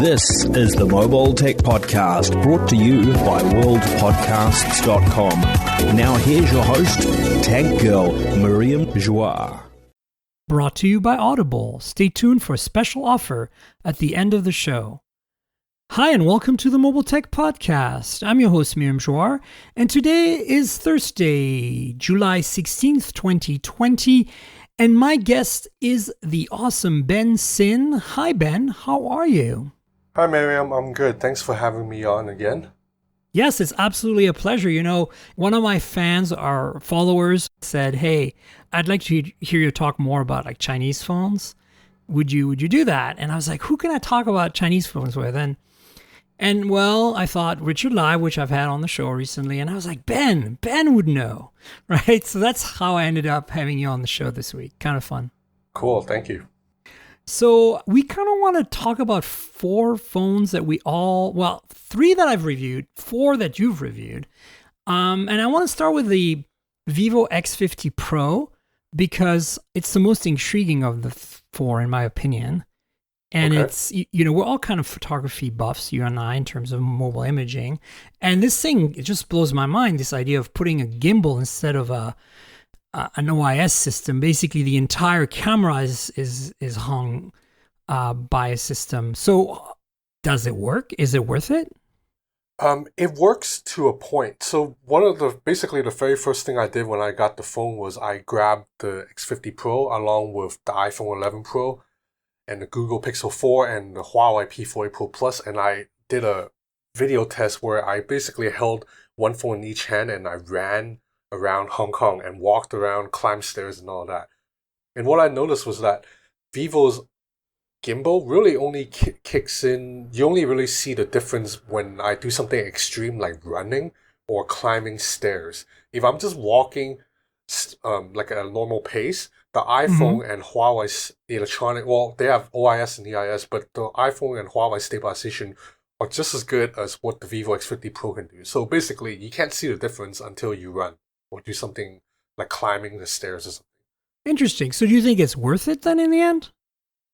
This is the Mobile Tech Podcast, brought to you by worldpodcasts.com. Now here's your host, Tech Girl, Miriam Joie. Brought to you by Audible. Stay tuned for a special offer at the end of the show. Hi, and welcome to the Mobile Tech Podcast. I'm your host, Miriam Joie, and today is Thursday, July 16th, 2020, and my guest is the awesome Ben Sin. Hi, Ben. How are you? Hi, Miriam. I'm good. Thanks for having me on again. Yes, it's absolutely a pleasure. You know, one of my fans or followers said, hey, I'd like to hear you talk more about like Chinese phones. Would you do that? And I was like, who can I talk about Chinese phones with? And well, I thought Richard Lai, which I've had on the show recently, and I was like, Ben would know, right? So that's how I ended up having you on the show this week. Kind of fun. Cool. Thank you. So we kind of want to talk about four phones that three that I've reviewed, four that you've reviewed. And I want to start with the Vivo X50 Pro because it's the most intriguing of the four, in my opinion. And Okay. It's, we're all kind of photography buffs, you and I, in terms of mobile imaging. And this thing, it just blows my mind, this idea of putting a gimbal instead of an OIS system. Basically, the entire camera is hung by a system. So does it work? Is it worth it? It works to a point. So the very first thing I did when I got the phone was I grabbed the X50 Pro along with the iPhone 11 Pro and the Google Pixel 4 and the Huawei P40 Pro Plus, and I did a video test where I basically held one phone in each hand and I ran around Hong Kong and walked around, climbed stairs and all that. And what I noticed was that Vivo's gimbal really only kicks in. You only really see the difference when I do something extreme like running or climbing stairs. If I'm just walking like at a normal pace, the iPhone and Huawei's electronic, they have OIS and EIS, but the iPhone and Huawei stabilization are just as good as what the Vivo X50 Pro can do. So basically, you can't see the difference until you run or do something like climbing the stairs or something. Interesting. So do you think it's worth it then in the end?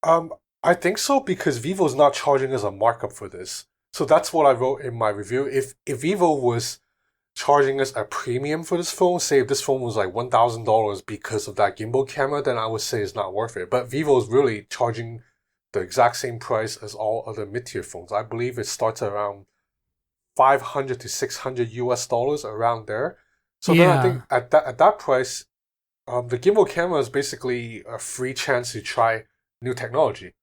I think so because Vivo's not charging us a markup for this. So that's what I wrote in my review. If Vivo was charging us a premium for this phone, say if this phone was like $1,000 because of that gimbal camera, then I would say it's not worth it. But Vivo's really charging the exact same price as all other mid-tier phones. I believe it starts around $500 to $600 US, around there. So then I think at that price, the gimbal camera is basically a free chance to try new technology.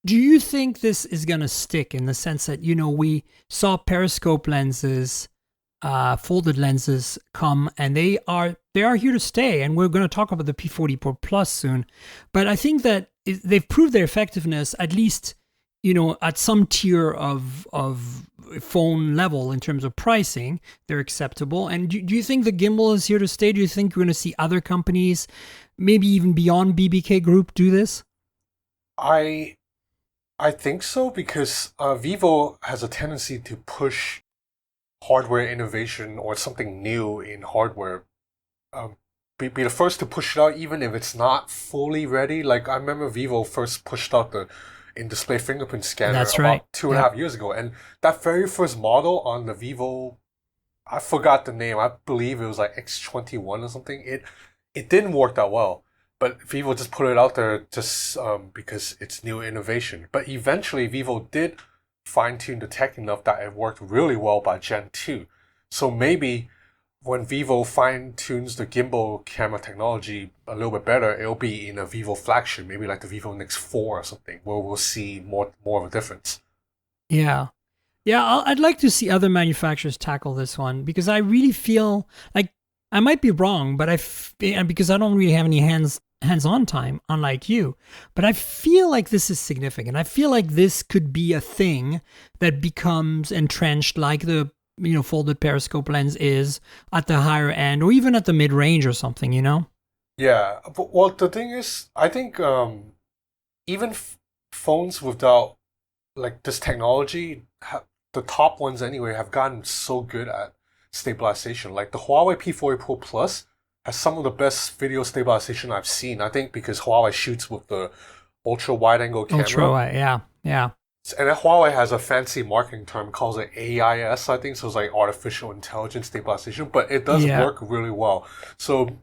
Do you think this is going to stick in the sense that, we saw periscope lenses, folded lenses come, and they are here to stay, and we're going to talk about the P40 Pro Plus soon. But I think that they've proved their effectiveness, at least, at some tier of phone level in terms of pricing. They're acceptable. And do you think the gimbal is here to stay? Do you think we're going to see other companies, maybe even beyond BBK Group, do this? I think so because Vivo has a tendency to push hardware innovation or something new in hardware. Be the first to push it out even if it's not fully ready. Like I remember Vivo first pushed out the in-display fingerprint scanner about 2.5 years ago. And that very first model on the Vivo, I forgot the name. I believe it was like X21 or something. It didn't work that well. But Vivo just put it out there just because it's new innovation. But eventually, Vivo did fine-tune the tech enough that it worked really well by Gen 2. So maybe when Vivo fine-tunes the gimbal camera technology a little bit better, it'll be in a Vivo flagship, maybe like the Vivo Nex 4 or something, where we'll see more of a difference. Yeah. Yeah, I'd like to see other manufacturers tackle this one because I really feel like I might be wrong, but because I don't really have any hands-on time, unlike you. But I feel like this is significant. I feel like this could be a thing that becomes entrenched like the folded periscope lens is at the higher end or even at the mid-range or something, Yeah, but the thing is, I think even phones without like this technology, the top ones anyway, have gotten so good at stabilization. Like the Huawei P40 Pro Plus has some of the best video stabilization I've seen. I think because Huawei shoots with the ultra wide angle camera. Ultra wide, yeah. And then Huawei has a fancy marketing term calls it AIS, I think, so it's like artificial intelligence stabilization, but it does work really well. So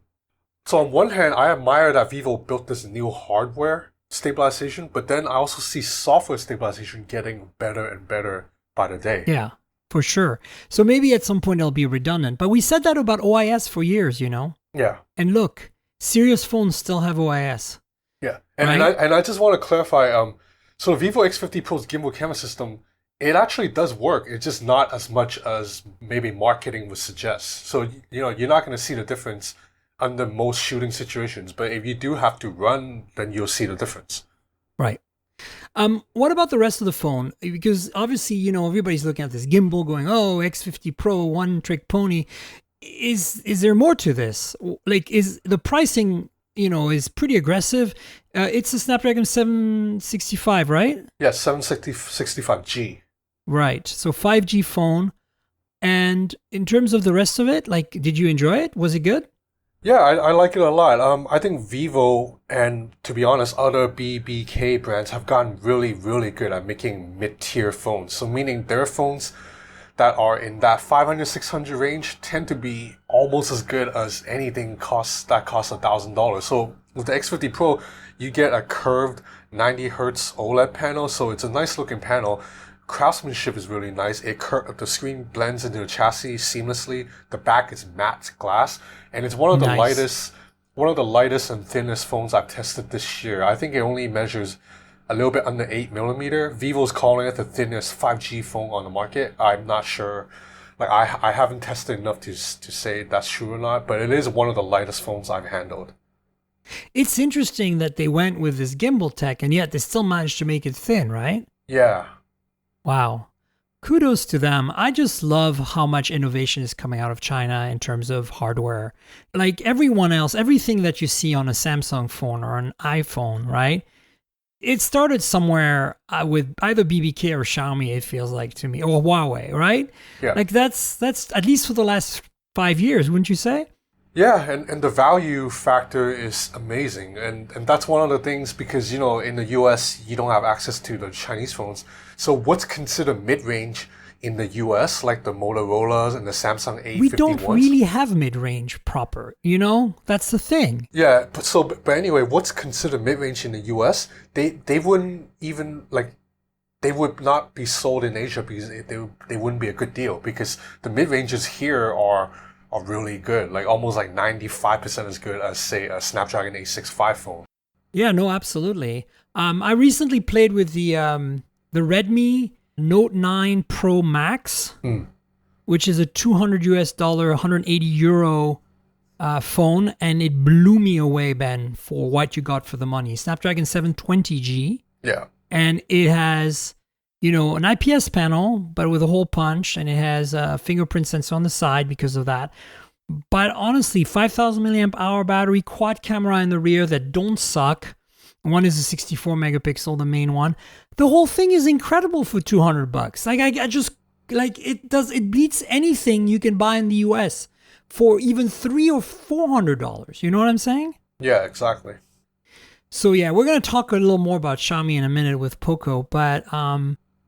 on one hand, I admire that Vivo built this new hardware stabilization, but then I also see software stabilization getting better and better by the day. Yeah, for sure. So maybe at some point it'll be redundant, but we said that about OIS for years, you know? Yeah. And look, serious phones still have OIS. Yeah. And, right? and I just want to clarify, so the Vivo X50 Pro's gimbal camera system, it actually does work. It's just not as much as maybe marketing would suggest. So, you know, you're not going to see the difference under most shooting situations. But if you do have to run, then you'll see the difference. Right. What about the rest of the phone? Because obviously, you know, everybody's looking at this gimbal going, oh, X50 Pro, one trick pony. Is there more to this? Like, is the pricing, you know, is pretty aggressive? It's a Snapdragon 765, right? Yeah, 765G. Right. So 5G phone. And in terms of the rest of it, like, did you enjoy it? Was it good? Yeah, I like it a lot. I think Vivo and, to be honest, other BBK brands have gotten really, really good at making mid-tier phones. So meaning their phones that are in that 500, 600 range tend to be almost as good as anything that costs $1,000. So with the X50 Pro, you get a curved 90 hertz OLED panel, so it's a nice looking panel. Craftsmanship is really nice. The screen blends into the chassis seamlessly. The back is matte glass, and it's one of the lightest and thinnest phones I've tested this year. I think it only measures a little bit under 8mm. Vivo's calling it the thinnest 5G phone on the market. I'm not sure. Like, I haven't tested enough to say that's true or not, but it is one of the lightest phones I've handled. It's interesting that they went with this gimbal tech, and yet they still managed to make it thin, right? Yeah. Wow. Kudos to them. I just love how much innovation is coming out of China in terms of hardware. Like everyone else, everything that you see on a Samsung phone or an iPhone, right? It started somewhere with either BBK or Xiaomi, it feels like to me, or Huawei, right? Yeah. Like that's at least for the last 5 years, wouldn't you say? Yeah, and the value factor is amazing. And that's one of the things, because, you know, in the US, you don't have access to the Chinese phones. So what's considered mid-range in the US, like the Motorola's and the Samsung A51s? We don't really have mid-range proper, you know? That's the thing. Yeah, but anyway, what's considered mid-range in the US, they wouldn't even, like, they would not be sold in Asia because they wouldn't be a good deal, because the mid-ranges here are really good, like almost like 95% as good as, say, a Snapdragon 865 phone. Yeah, no, absolutely. I recently played with the Redmi Note 9 Pro Max, which is a $200, 180 euro phone, and it blew me away, Ben, for what you got for the money. Snapdragon 720G. Yeah. And it has, you know, an IPS panel, but with a hole punch, and it has a fingerprint sensor on the side because of that. But honestly, 5,000 milliamp hour battery, quad camera in the rear that don't suck. One is a 64 megapixel, the main one. The whole thing is incredible for $200. Like I just like it beats anything you can buy in the US for even $300 or $400. You know what I'm saying? Yeah, exactly. So yeah, we're gonna talk a little more about Xiaomi in a minute with Poco, but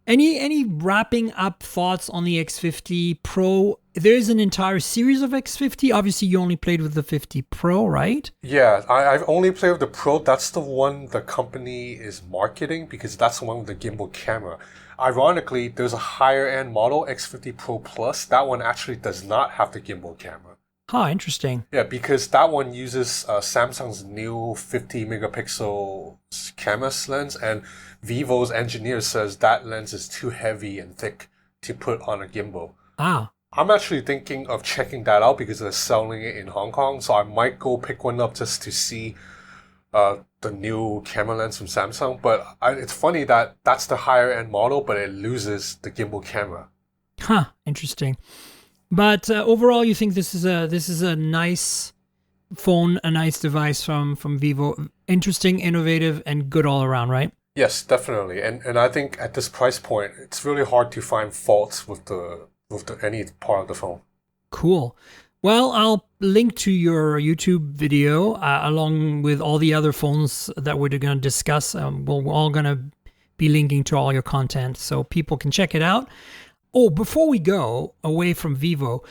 any wrapping up thoughts on the X50 Pro? There's an entire series of X50. Obviously, you only played with the 50 Pro, right? Yeah, I've only played with the Pro. That's the one the company is marketing because that's the one with the gimbal camera. Ironically, there's a higher end model, X50 Pro Plus. That one actually does not have the gimbal camera. Huh, interesting. Yeah, because that one uses Samsung's new 50 megapixel camera lens, and Vivo's engineer says that lens is too heavy and thick to put on a gimbal. Ah. I'm actually thinking of checking that out because they're selling it in Hong Kong, so I might go pick one up just to see the new camera lens from Samsung. But it's funny that that's the higher end model, but it loses the gimbal camera. Huh, interesting. But overall, you think this is a nice phone, a nice device from Vivo. Interesting, innovative, and good all around, right? Yes, definitely. And I think at this price point, it's really hard to find faults with any part of the phone. Cool. Well, I'll link to your YouTube video along with all the other phones that we're going to discuss. We're all going to be linking to all your content so people can check it out. Oh, before we go away from Vivo,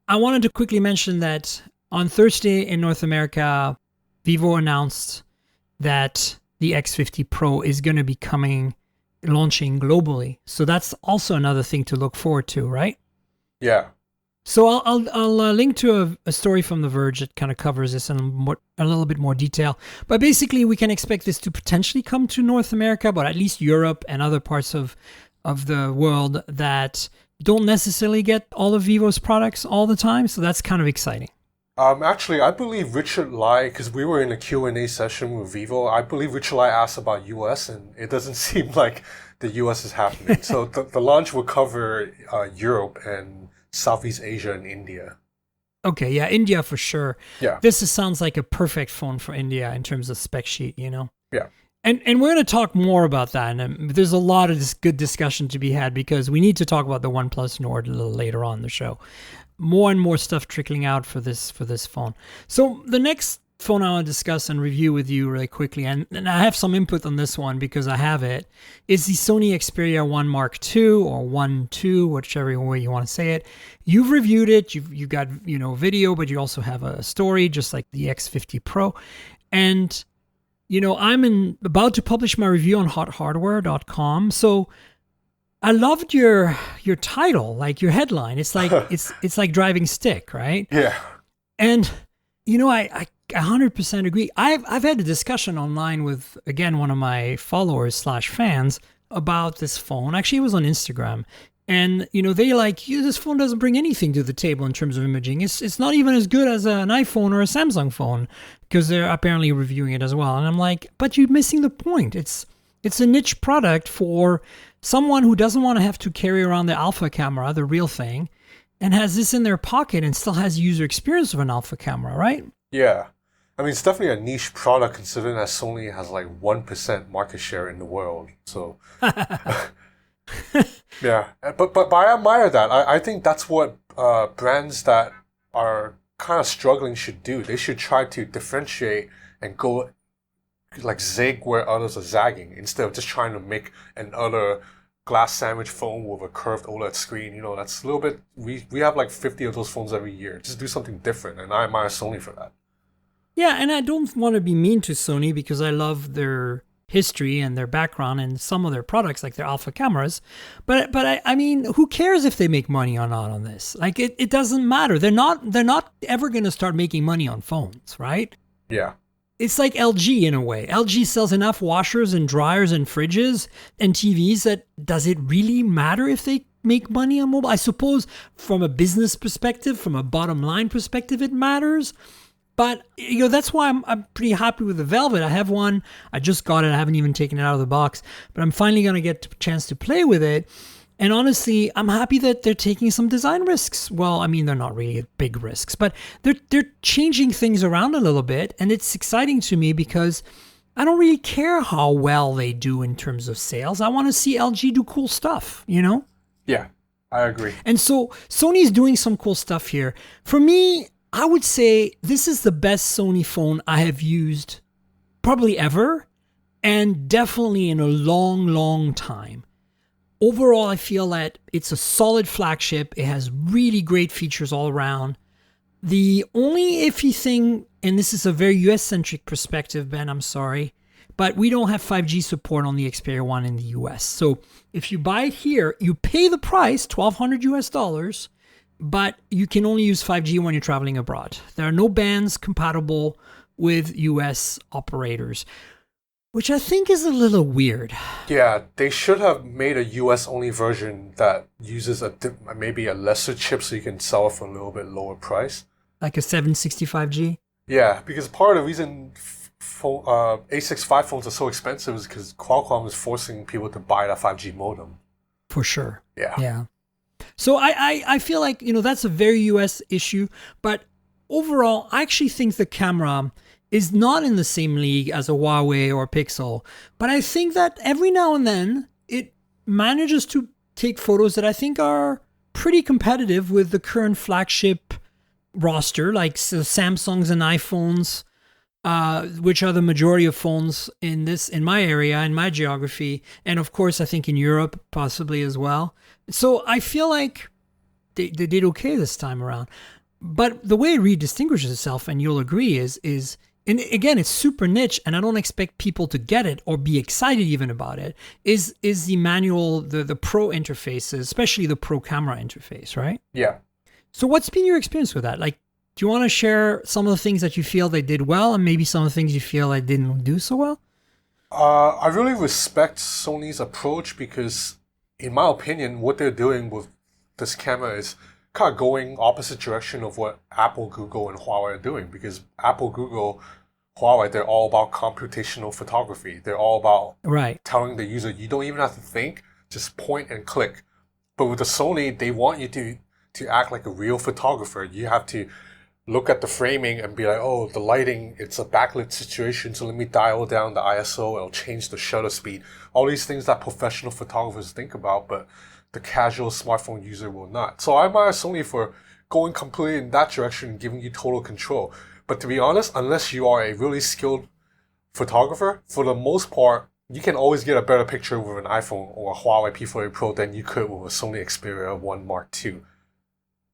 I wanted to quickly mention that on Thursday in North America, Vivo announced that the X50 Pro is going to be launching globally. So that's also another thing to look forward to, right? Yeah. So I'll link to a story from The Verge that kind of covers this in a little bit more detail. But basically, we can expect this to potentially come to North America, but at least Europe and other parts of the world that don't necessarily get all of Vivo's products all the time. So that's kind of exciting. Actually, I believe Richard Lai, because we were in a Q&A session with Vivo, I believe Richard Lai asked about US, and it doesn't seem like the US is happening. So the launch will cover Europe and Southeast Asia and India. Okay, yeah, India for sure. Yeah. This sounds like a perfect phone for India in terms of spec sheet, you know? Yeah. And we're going to talk more about that. And there's a lot of this good discussion to be had because we need to talk about the OnePlus Nord a little later on in the show. More and more stuff trickling out for this phone. So the next phone I want to discuss and review with you really quickly, and I have some input on this one because I have it, is the Sony Xperia 1 Mark II or 1 II, whichever way you want to say it. You've reviewed it. You've got video, but you also have a story, just like the X50 Pro. And I'm about to publish my review on hothardware.com. So I loved your title, like your headline. It's like it's like driving stick, right? Yeah. And I 100% agree. I've had a discussion online with, again, one of my followers/fans about this phone. Actually, it was on Instagram. And, they this phone doesn't bring anything to the table in terms of imaging. It's not even as good as an iPhone or a Samsung phone because they're apparently reviewing it as well. And I'm like, but you're missing the point. It's a niche product for someone who doesn't want to have to carry around the alpha camera, the real thing, and has this in their pocket and still has user experience of an alpha camera, right? Yeah. I mean, it's definitely a niche product considering that Sony has like 1% market share in the world. So, yeah. But I admire that. I think that's what brands that are kind of struggling should do. They should try to differentiate and go like zig where others are zagging instead of just trying to make another glass sandwich phone with a curved OLED screen. That's a little bit, we have like 50 of those phones every year. Just do something different, and I admire Sony for that. Yeah, and I don't want to be mean to Sony because I love their history and their background and some of their products, like their alpha cameras. But I mean, who cares if they make money or not on this? Like, it doesn't matter. They're not ever going to start making money on phones, right? Yeah. It's like LG in a way. LG sells enough washers and dryers and fridges and TVs that does it really matter if they make money on mobile? I suppose from a business perspective, from a bottom line perspective, it matters. But, that's why I'm pretty happy with the Velvet. I have one. I just got it. I haven't even taken it out of the box. But I'm finally going to get a chance to play with it. And honestly, I'm happy that they're taking some design risks. Well, I mean, they're not really big risks, but they're changing things around a little bit. And it's exciting to me because I don't really care how well they do in terms of sales. I want to see LG do cool stuff, Yeah, I agree. And so Sony's doing some cool stuff here. For me, I would say this is the best Sony phone I have used probably ever, and definitely in a long, long time. Overall, I feel that it's a solid flagship. It has really great features all around. The only iffy thing, and this is a very US-centric perspective, Ben, I'm sorry, but we don't have 5G support on the Xperia 1 in the US. So if you buy it here, you pay the price, $1,200 US, but you can only use 5G when you're traveling abroad. There are no bands compatible with US operators, which I think is a little weird. Yeah, they should have made a US-only version that uses maybe a lesser chip so you can sell it for a little bit lower price. Like a 765G? Yeah, because part of the reason A65 phones are so expensive is because Qualcomm is forcing people to buy that 5G modem. For sure. Yeah. So I feel like, that's a very US issue, but overall, I actually think the camera is not in the same league as a Huawei or Pixel, but I think that every now and then it manages to take photos that I think are pretty competitive with the current flagship roster, like Samsungs and iPhones. which are the majority of phones in my area, in my geography, and of course, I think in Europe possibly as well. So I feel like they did okay this time around. But the way it really distinguishes itself, and you'll agree, is and again, it's super niche, and I don't expect people to get it or be excited even about it, is the manual, the Pro interfaces, especially the Pro camera interface, right? Yeah. So what's been your experience with that? Like, do you want to share some of the things that you feel they did well and maybe some of the things you feel they didn't do so well? I really respect Sony's approach because, in my opinion, what they're doing with this camera is kind of going opposite direction of what Apple, Google, and Huawei are doing. Because Apple, Google, Huawei, they're all about computational photography. They're all about telling the user, you don't even have to think, just point and click. But with the Sony, they want you to act like a real photographer. You have to look at the framing and be like, oh, the lighting, it's a backlit situation, so let me dial down the ISO, it'll change the shutter speed. All these things that professional photographers think about, but the casual smartphone user will not. So I admire Sony for going completely in that direction and giving you total control. But to be honest, unless you are a really skilled photographer, for the most part, you can always get a better picture with an iPhone or a Huawei P40 Pro than you could with a Sony Xperia 1 Mark II.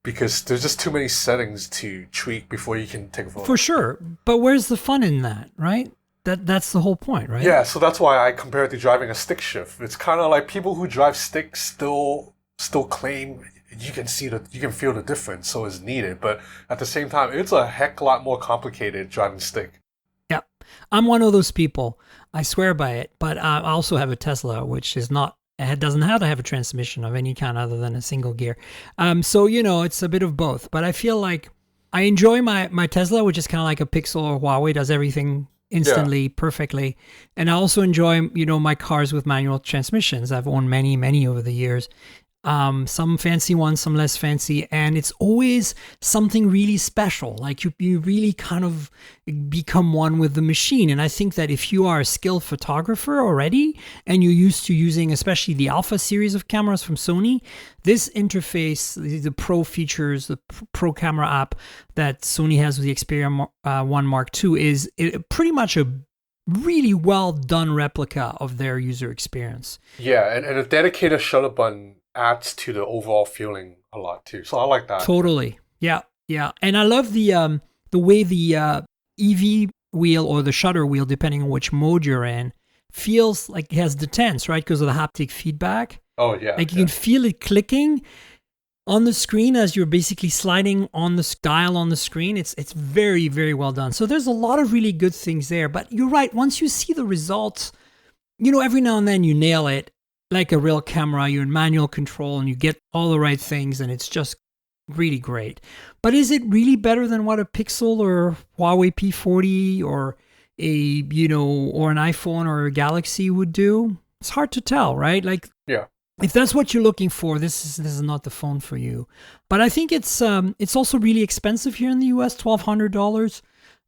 Because there's just too many settings to tweak before you can take a photo. For sure. But where's the fun in that, right? That's the whole point, right? Yeah, so that's why I compare it to driving a stick shift. It's kind of like people who drive stick still claim you can feel the difference, so it's needed. But at the same time, it's a heck lot more complicated driving stick. Yeah, I'm one of those people. I swear by it. But I also have a Tesla, which is not. It doesn't have to have a transmission of any kind other than a single gear. So, it's a bit of both. But I feel like I enjoy my Tesla, which is kind of like a Pixel or Huawei, does everything instantly, perfectly. And I also enjoy, my cars with manual transmissions. I've owned many, many over the years. Some fancy ones, some less fancy, and it's always something really special. Like you really kind of become one with the machine. And I think that if you are a skilled photographer already and you're used to using especially the Alpha series of cameras from Sony, this interface, the Pro features, the Pro camera app that Sony has with the Xperia 1 Mark II is pretty much a really well done replica of their user experience. Yeah, and a dedicated shutter button adds to the overall feeling a lot too. So I like that. Totally. Yeah. And I love the way the EV wheel or the shutter wheel, depending on which mode you're in, feels like it has detents, right? Because of the haptic feedback. Oh, yeah. Like you can feel it clicking on the screen as you're basically sliding on the dial on the screen. It's very, very well done. So there's a lot of really good things there. But you're right. Once you see the results, every now and then you nail it. Like a real camera, you're in manual control and you get all the right things and it's just really great. But is it really better than what a Pixel or Huawei P40 or or an iPhone or a Galaxy would do? It's hard to tell, right? Like, yeah. If that's what you're looking for, this is not the phone for you. But I think it's also really expensive here in the US, $1,200.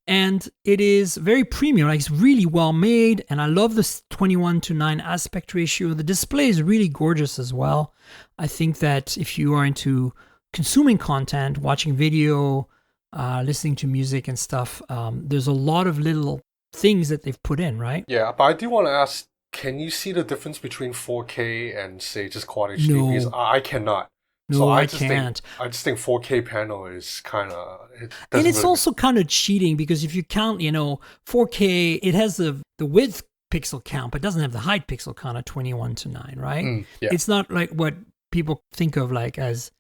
And it is very premium, like it's really well made. And I love this 21:9 aspect ratio. The display is really gorgeous as well. I think that if you are into consuming content, watching video, listening to music and stuff, there's a lot of little things that they've put in, right? Yeah, but I do want to ask, can you see the difference between 4K and, say, just Quad HD? No. Because I cannot. No, so I can't. I just think 4K panel is kind of... And it's also kind of cheating because if you count, 4K, it has the width pixel count, but doesn't have the height pixel count of 21:9, right? Yeah. It's not like what people think of like as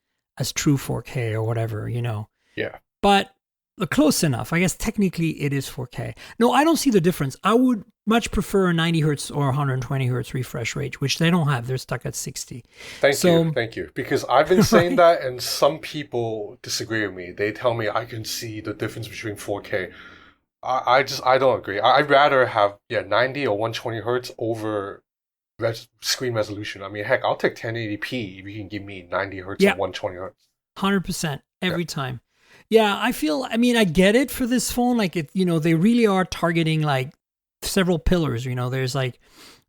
true 4K or whatever, Yeah. But close enough. I guess technically it is 4K. No, I don't see the difference. I would much prefer a 90 hertz or 120 hertz refresh rate, which they don't have. They're stuck at 60. Thank you. Because I've been saying that, and some people disagree with me. They tell me I can see the difference between 4K. I don't agree. I'd rather have 90 or 120 hertz over screen resolution. I mean, heck, I'll take 1080p if you can give me 90 hertz or 120 hertz. 100% every time. Yeah, I get it for this phone. Like they really are targeting like several pillars. There's like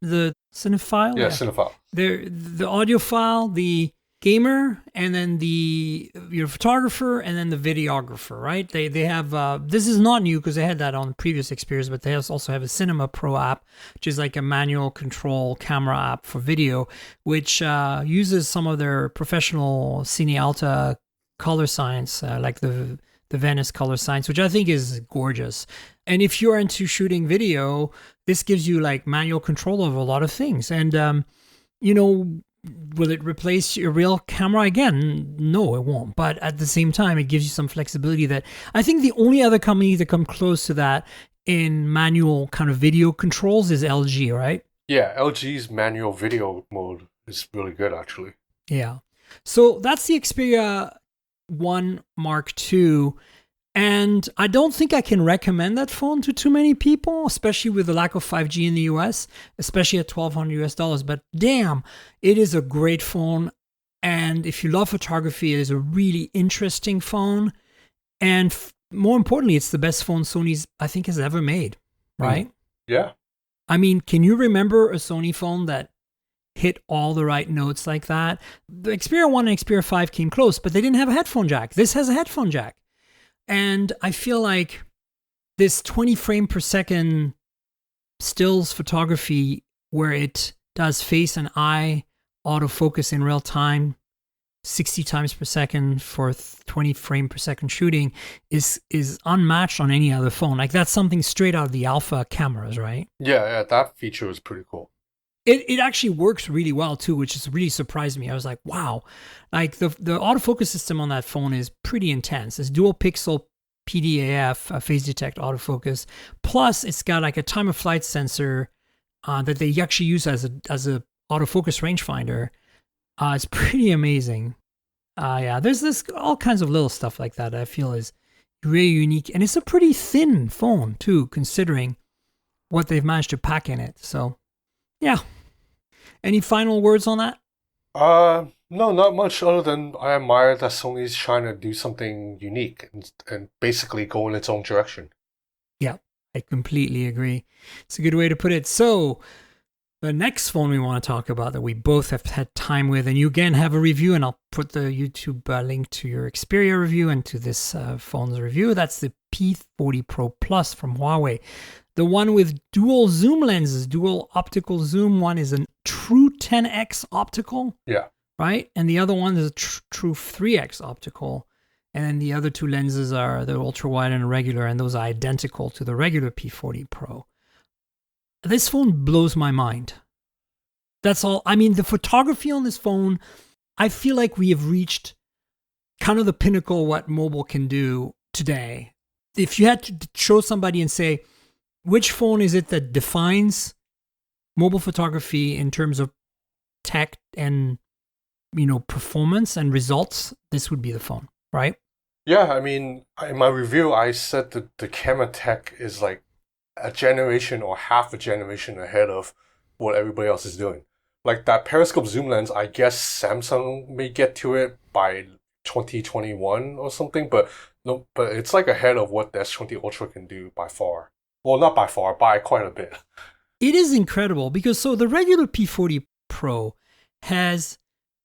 the cinephile. Yeah, cinephile. The audiophile, the gamer, and then your photographer, and then the videographer, right? They have this is not new because they had that on previous Xperias, but they also have a Cinema Pro app, which is like a manual control camera app for video, which uses some of their professional Cine Alta color science, like the Venice color science, which I think is gorgeous. And if you're into shooting video, this gives you like manual control over a lot of things. And will it replace your real camera again? No, it won't. But at the same time, it gives you some flexibility that I think the only other company that come close to that in manual kind of video controls is LG, right? Yeah, LG's manual video mode is really good, actually. Yeah. So that's the Xperia 1 Mark II. And I don't think I can recommend that phone to too many people, especially with the lack of 5G in the US, especially at $1,200 But damn, it is a great phone. And if you love photography, it is a really interesting phone. And more importantly, it's the best phone Sony's, I think, has ever made, right? Yeah. I mean, can you remember a Sony phone that hit all the right notes like that? The Xperia 1 and Xperia 5 came close, but they didn't have a headphone jack. This has a headphone jack. And I feel like this 20 frame per second stills photography where it does face and eye autofocus in real time, 60 times per second for 20 frame per second shooting is unmatched on any other phone. Like that's something straight out of the alpha cameras, right? Yeah, that feature is pretty cool. It actually works really well too, which has really surprised me. I was like, wow, like the autofocus system on that phone is pretty intense. It's dual pixel PDAF, phase detect autofocus. Plus it's got like a time of flight sensor that they actually use as a autofocus rangefinder. It's pretty amazing. Yeah, there's all kinds of little stuff like that I feel is really unique. And it's a pretty thin phone too, considering what they've managed to pack in it. So yeah. Any final words on that? No, not much other than I admire that Sony's trying to do something unique and basically go in its own direction. Yeah, I completely agree. It's a good way to put it. So the next phone we want to talk about that we both have had time with, and you again have a review, and I'll put the YouTube link to your Xperia review and to this phone's review. That's the P40 Pro Plus from Huawei. The one with dual zoom lenses, dual optical zoom. One is a true 10x optical. Yeah. Right? And the other one is a true 3x optical. And then the other two lenses are the ultra wide and regular, and those are identical to the regular P40 Pro. This phone blows my mind. That's all. I mean, the photography on this phone, I feel like we have reached kind of the pinnacle of what mobile can do today. If you had to show somebody and say, which phone is it that defines mobile photography in terms of tech and, performance and results, this would be the phone, right? Yeah, I mean, in my review, I said that the camera tech is like a generation or half a generation ahead of what everybody else is doing. Like that periscope zoom lens, I guess Samsung may get to it by 2021 or something, but it's like ahead of what the S20 Ultra can do by far. Well, not by far, by quite a bit. It is incredible because the regular P40 Pro has,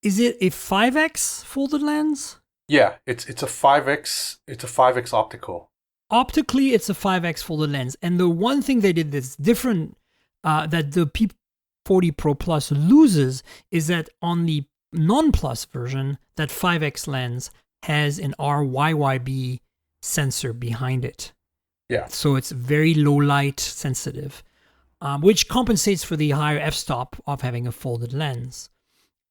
is it a 5x folded lens? Yeah, it's a 5x optical. Optically, it's a 5x folded lens. And the one thing they did that's different that the P40 Pro Plus loses is that on the non-plus version, that 5x lens has an RYYB sensor behind it. Yeah. So it's very low light sensitive, which compensates for the higher f-stop of having a folded lens.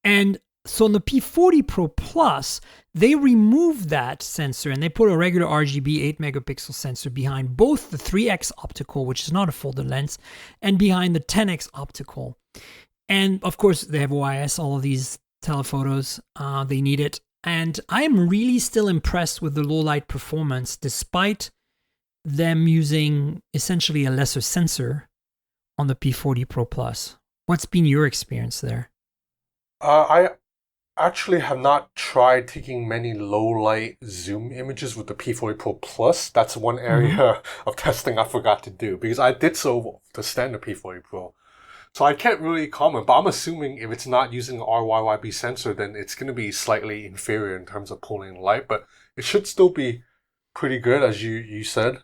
And so on the P40 Pro Plus, they removed that sensor and they put a regular RGB 8 megapixel sensor behind both the 3x optical, which is not a folded lens, and behind the 10x optical. And of course, they have OIS, all of these telephotos. They need it. And I am really still impressed with the low light performance, despite them using essentially a lesser sensor on the P40 Pro Plus. What's been your experience there? I actually have not tried taking many low light zoom images with the P40 Pro Plus. That's one area of testing I forgot to do because I did so with the standard P40 Pro. So I can't really comment, but I'm assuming if it's not using an RYYB sensor, then it's going to be slightly inferior in terms of pulling light, but it should still be pretty good, as you said.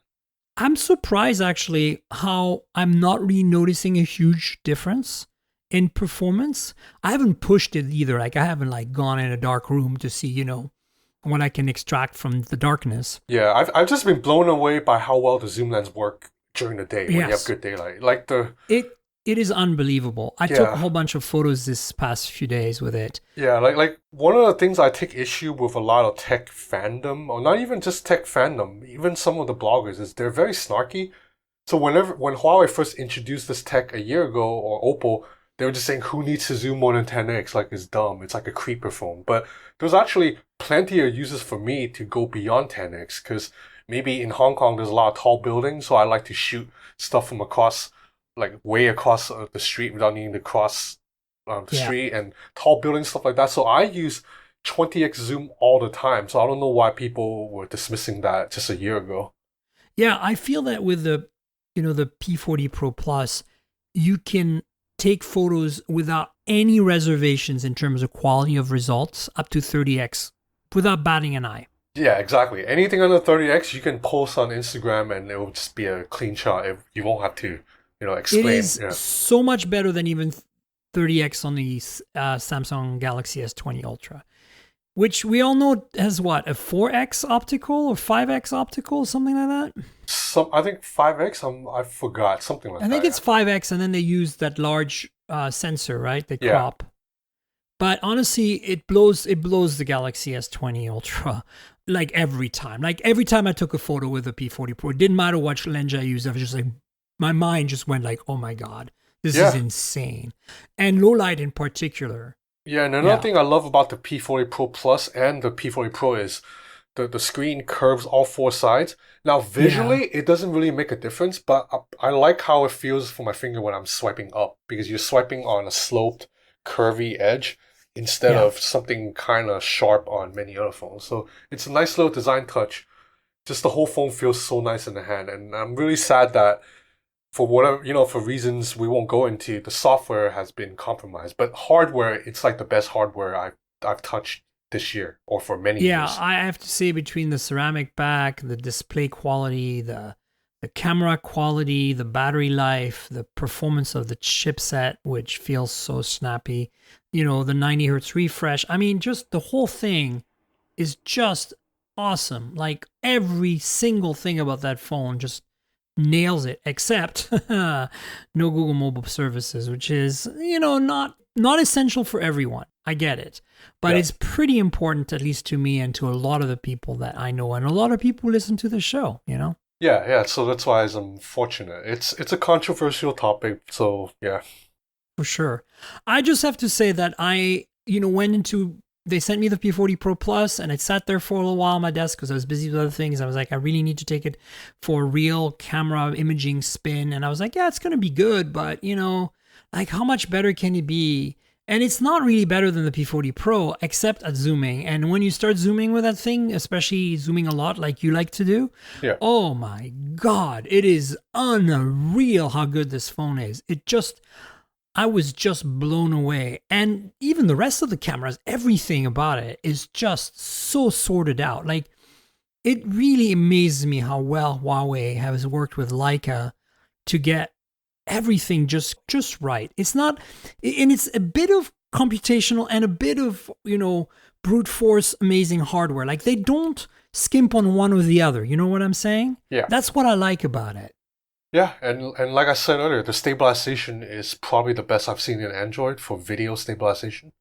I'm surprised actually how I'm not really noticing a huge difference in performance. I haven't pushed it either. Like I haven't like gone in a dark room to see, what I can extract from the darkness. Yeah, I've just been blown away by how well the zoom lens work during the day when you have good daylight. Like it is unbelievable. I took a whole bunch of photos this past few days with it. Yeah, like one of the things I take issue with a lot of tech fandom, or not even just tech fandom, even some of the bloggers, is they're very snarky. So when Huawei first introduced this tech a year ago, or Oppo, they were just saying, who needs to zoom more than 10x? Like, it's dumb. It's like a creeper phone. But there's actually plenty of uses for me to go beyond 10x, because maybe in Hong Kong, there's a lot of tall buildings, so I like to shoot stuff from across, like way across the street without needing to cross the street, and tall buildings, stuff like that. So I use 20x zoom all the time. So I don't know why people were dismissing that just a year ago. Yeah, I feel that with the P40 Pro Plus, you can take photos without any reservations in terms of quality of results up to 30x without batting an eye. Yeah, exactly. Anything under 30x, you can post on Instagram and it will just be a clean shot. You won't have to, explain. It is so much better than even 30x on the Samsung Galaxy S20 Ultra, which we all know has what, a 4x optical or 5x optical, something like that? I think 5x, I forgot, something like that. I think it's 5x, and then they use that large sensor, right? They crop. But honestly, it blows the Galaxy S20 Ultra like every time. Like every time I took a photo with the P40 Pro, it didn't matter what lens I used. I was just like, my mind just went like, oh my God, this is insane. And low light in particular. Yeah, and another thing I love about the P40 Pro Plus and the P40 Pro is the screen curves all four sides. Now, visually, it doesn't really make a difference, but I like how it feels for my finger when I'm swiping up, because you're swiping on a sloped, curvy edge instead of something kind of sharp on many other phones. So it's a nice little design touch. Just the whole phone feels so nice in the hand, and I'm really sad that for whatever, for reasons we won't go into, the software has been compromised. But hardware, it's like the best hardware I've touched this year, or for many years. Yeah, I have to say, between the ceramic back, the display quality, the camera quality, the battery life, the performance of the chipset, which feels so snappy, the 90 hertz refresh. I mean, just the whole thing is just awesome. Like every single thing about that phone just nails it, except no Google mobile services, which is, not essential for everyone. I get it. But it's pretty important, at least to me and to a lot of the people that I know, and a lot of people who listen to the show, Yeah, so that's why I'm fortunate. It's a controversial topic, so yeah. For sure. I just have to say that I, they sent me the P40 Pro Plus, and it sat there for a little while on my desk because I was busy with other things. I was like, I really need to take it for a real camera imaging spin. And I was like, yeah, it's going to be good, but, like how much better can it be? And it's not really better than the P40 Pro, except at zooming. And when you start zooming with that thing, especially zooming a lot like you like to do, oh my God, it is unreal how good this phone is. I was just blown away. And even the rest of the cameras, everything about it is just so sorted out. Like, it really amazes me how well Huawei has worked with Leica to get everything just right. It's not, and it's a bit of computational and a bit of, brute force amazing hardware. Like, they don't skimp on one or the other. You know what I'm saying? Yeah. That's what I like about it. Yeah, and like I said earlier, the stabilization is probably the best I've seen in Android for video stabilization.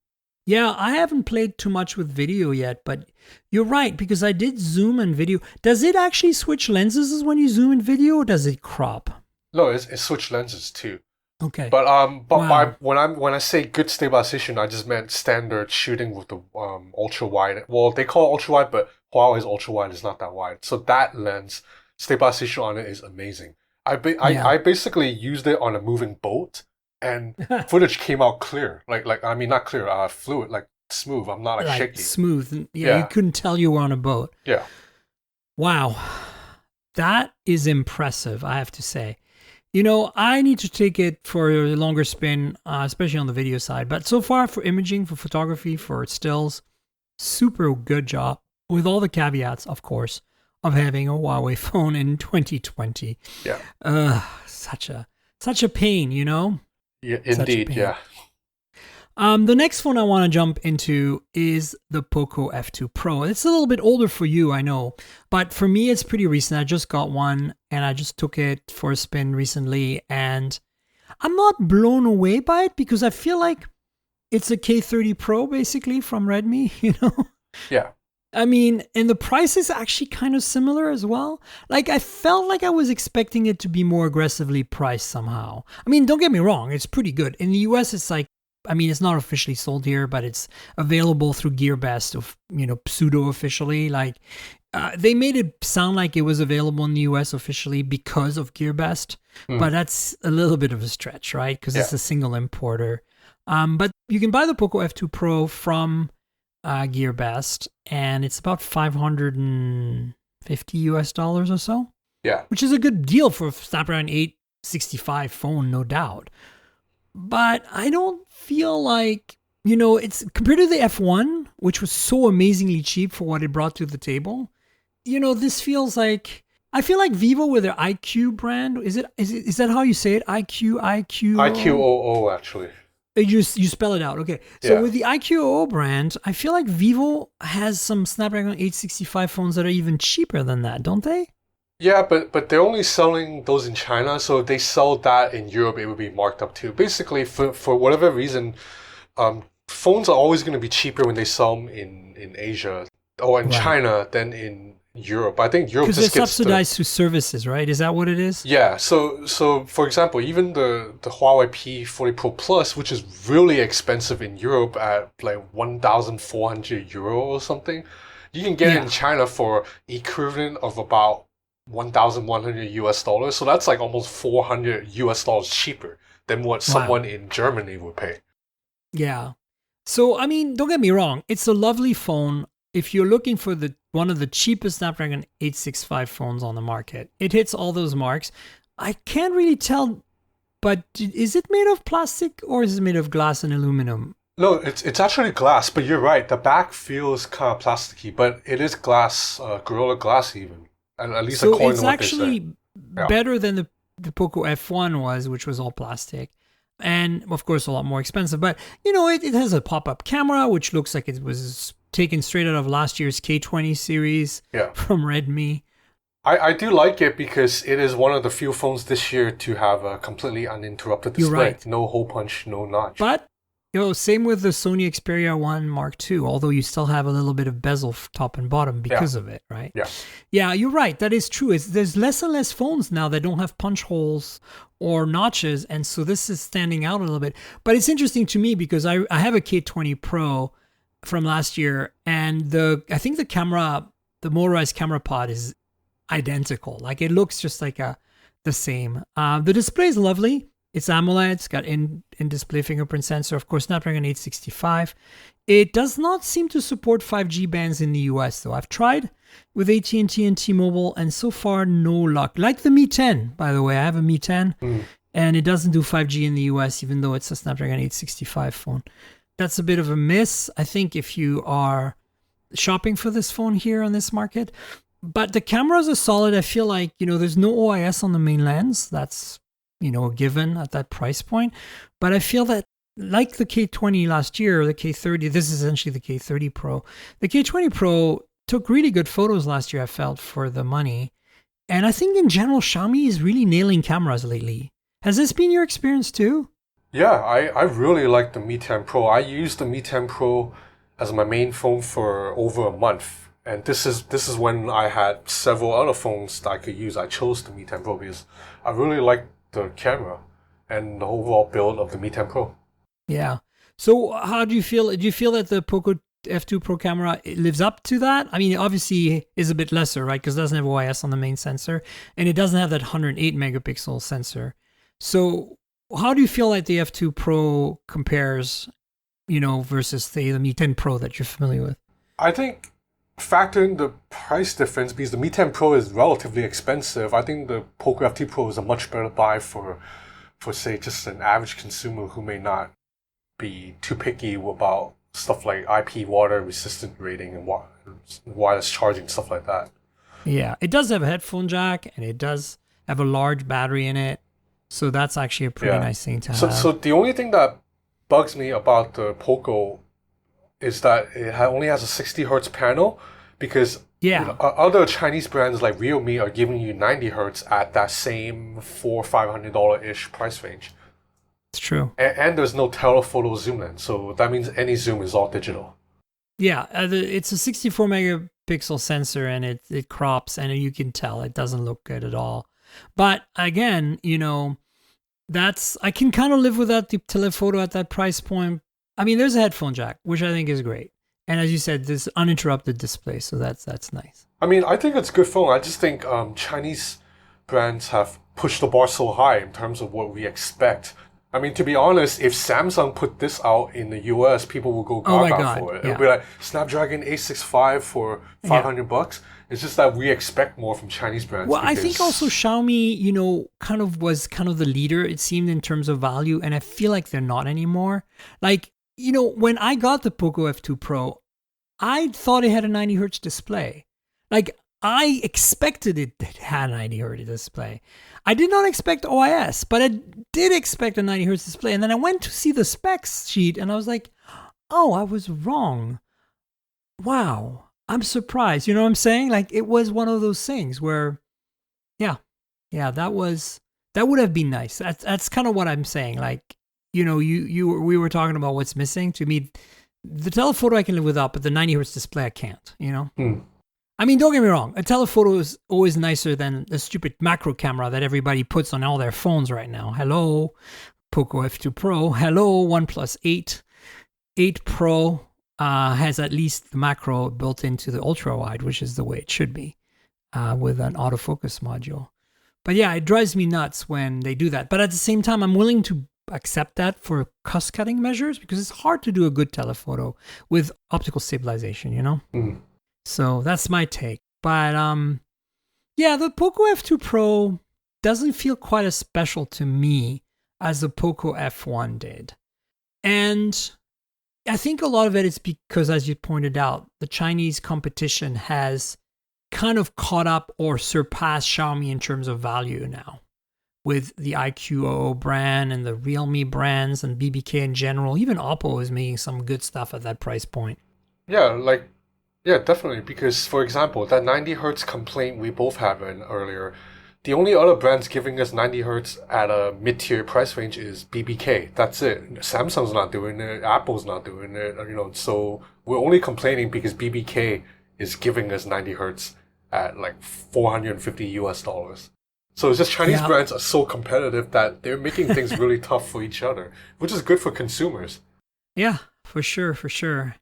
Yeah, I haven't played too much with video yet, but you're right, because I did zoom in video. Does it actually switch lenses when you zoom in video, or does it crop? No, it switched lenses too. Okay. But Wow. when I say good stabilization, I just meant standard shooting with the ultra wide. Well, they call it ultra wide, but Huawei's ultra wide is not that wide. So that lens stabilization on it is amazing. I basically used it on a moving boat, and footage came out clear. I mean, not clear, fluid, like smooth. I'm not like shaky. Smooth. Yeah, you couldn't tell you were on a boat. Yeah. Wow. That is impressive, I have to say. I need to take it for a longer spin, especially on the video side. But so far for imaging, for photography, for stills, super good job with all the caveats, of course, of having a Huawei phone in 2020. Yeah. Such a pain, Yeah, indeed, yeah. The next phone I want to jump into is the Poco F2 Pro. It's a little bit older for you, I know, but for me, it's pretty recent. I just got one and I just took it for a spin recently, and I'm not blown away by it because I feel like it's a K30 Pro basically from Redmi, Yeah. I mean, and the price is actually kind of similar as well. Like, I felt like I was expecting it to be more aggressively priced somehow. I mean, don't get me wrong, it's pretty good. In the US, it's like, it's not officially sold here, but it's available through GearBest, pseudo-officially. Like, they made it sound like it was available in the US officially because of GearBest, but that's a little bit of a stretch, right? Because it's a single importer. But you can buy the Poco F2 Pro from GearBest, and it's about $550 or so. Yeah. Which is a good deal for a Snapdragon 865 phone, no doubt. But I don't feel like, it's compared to the F1, which was so amazingly cheap for what it brought to the table. This feels like, I feel like Vivo with their IQ brand. Is that how you say it? IQ? IQOO, actually. You spell it out. Okay. So with the IQOO brand, I feel like Vivo has some Snapdragon 865 phones that are even cheaper than that, don't they? Yeah, but they're only selling those in China, so if they sell that in Europe, it would be marked up too. Basically, for whatever reason, phones are always going to be cheaper when they sell them in Asia or in China than in Europe. I think Europe just because they're gets subsidized through services, right? Is that what it is? Yeah. So for example, even the Huawei P40 Pro Plus, which is really expensive in Europe at like €1,400 or something, you can get it in China for equivalent of about $1,100. So that's like almost $400 cheaper than what someone in Germany would pay. Yeah. So, don't get me wrong. It's a lovely phone. If you're looking for one of the cheapest Snapdragon 865 phones on the market, it hits all those marks. I can't really tell, but is it made of plastic or is it made of glass and aluminum? No, it's actually glass, but you're right. The back feels kind of plasticky, but it is glass, Gorilla Glass even. At least so according it's to what actually they say. better than the Poco F1 was, which was all plastic. And, of course, a lot more expensive. But, it has a pop-up camera, which looks like it was taken straight out of last year's K20 series from Redmi. I do like it because it is one of the few phones this year to have a completely uninterrupted display. You're right. No hole punch, no notch. But, same with the Sony Xperia 1 Mark II, although you still have a little bit of bezel top and bottom because of it, right? Yeah. Yeah, you're right. That is true. There's less and less phones now that don't have punch holes or notches, and so this is standing out a little bit. But it's interesting to me because I have a K20 Pro from last year, and I think the camera, the motorized camera pod is identical. Like, it looks just like the same. The display is lovely. It's AMOLED. It's got in-display fingerprint sensor. Of course, Snapdragon 865. It does not seem to support 5G bands in the US, though. I've tried with AT&T and T-Mobile, and so far, no luck. Like the Mi 10, by the way. I have a Mi 10, and it doesn't do 5G in the US, even though it's a Snapdragon 865 phone. That's a bit of a miss, I think, if you are shopping for this phone here on this market. But the cameras are solid. I feel like, there's no OIS on the main lens. That's a given at that price point. But I feel that, like the K20 last year, the K30, this is essentially the K30 Pro. The K20 Pro took really good photos last year, I felt, for the money. And I think in general, Xiaomi is really nailing cameras lately. Has this been your experience too? Yeah, I really like the Mi 10 Pro. I used the Mi 10 Pro as my main phone for over a month. And this is when I had several other phones that I could use. I chose the Mi 10 Pro because I really like the camera and the overall build of the Mi 10 Pro. Yeah. So how do you feel? Do you feel that the Poco F2 Pro camera lives up to that? I mean, it obviously is a bit lesser, right? Because it doesn't have OIS on the main sensor, and it doesn't have that 108 megapixel sensor. So how do you feel like the F2 Pro compares, versus the Mi 10 Pro that you're familiar with? I think factor in the price difference, because the Mi 10 Pro is relatively expensive, I think the Poco F2 Pro is a much better buy for say, just an average consumer who may not be too picky about stuff like IP water resistant rating and wireless charging, stuff like that. Yeah, it does have a headphone jack, and it does have a large battery in it. So that's actually a pretty nice thing to have. So the only thing that bugs me about the Poco is that it only has a 60 hertz panel, because other Chinese brands like Realme are giving you 90 hertz at that same $400-$500-ish price range. It's true. And there's no telephoto zoom lens, so that means any zoom is all digital. Yeah, it's a 64 megapixel sensor, and it crops, and you can tell it doesn't look good at all. But again, I can kind of live without the telephoto at that price point. I mean, there's a headphone jack, which I think is great. And as you said, this uninterrupted display, so that's nice. I mean, I think it's a good phone. I just think Chinese brands have pushed the bar so high in terms of what we expect. I mean, to be honest, if Samsung put this out in the US, people will go gaga for it. It'll be like Snapdragon 865 for $500. It's just that we expect more from Chinese brands. Well, I think also Xiaomi, kind of was kind of the leader, it seemed, in terms of value, and I feel like they're not anymore. Like, when I got the Poco F2 Pro, I thought it had a 90 hertz display. Like, I expected it had a 90 hertz display. I did not expect OIS, but I did expect a 90 hertz display. And then I went to see the specs sheet, and I was like, oh, I was wrong. Wow, I'm surprised. You know what I'm saying? Like, it was one of those things where, that would have been nice. That's kind of what I'm saying. Like, we were talking about what's missing. To me, the telephoto I can live without, but the 90 hertz display I can't, I mean, don't get me wrong. A telephoto is always nicer than the stupid macro camera that everybody puts on all their phones right now. Hello, Poco F2 Pro. Hello, OnePlus 8 Pro has at least the macro built into the ultra wide, which is the way it should be, with an autofocus module. But yeah, it drives me nuts when they do that. But at the same time, I'm willing to accept that for cost-cutting measures, because it's hard to do a good telephoto with optical stabilization, So that's my take. But the Poco F2 Pro doesn't feel quite as special to me as the Poco F1 did. And I think a lot of it is because, as you pointed out, the Chinese competition has kind of caught up or surpassed Xiaomi in terms of value now, with the iQOO brand and the Realme brands and BBK in general. Even Oppo is making some good stuff at that price point. Yeah, definitely. Because, for example, that 90 hertz complaint we both had earlier, the only other brands giving us 90 hertz at a mid-tier price range is BBK. That's it. Samsung's not doing it. Apple's not doing it. So we're only complaining because BBK is giving us 90 hertz at like $450. So it's just Chinese brands are so competitive that they're making things really tough for each other, which is good for consumers. Yeah, for sure.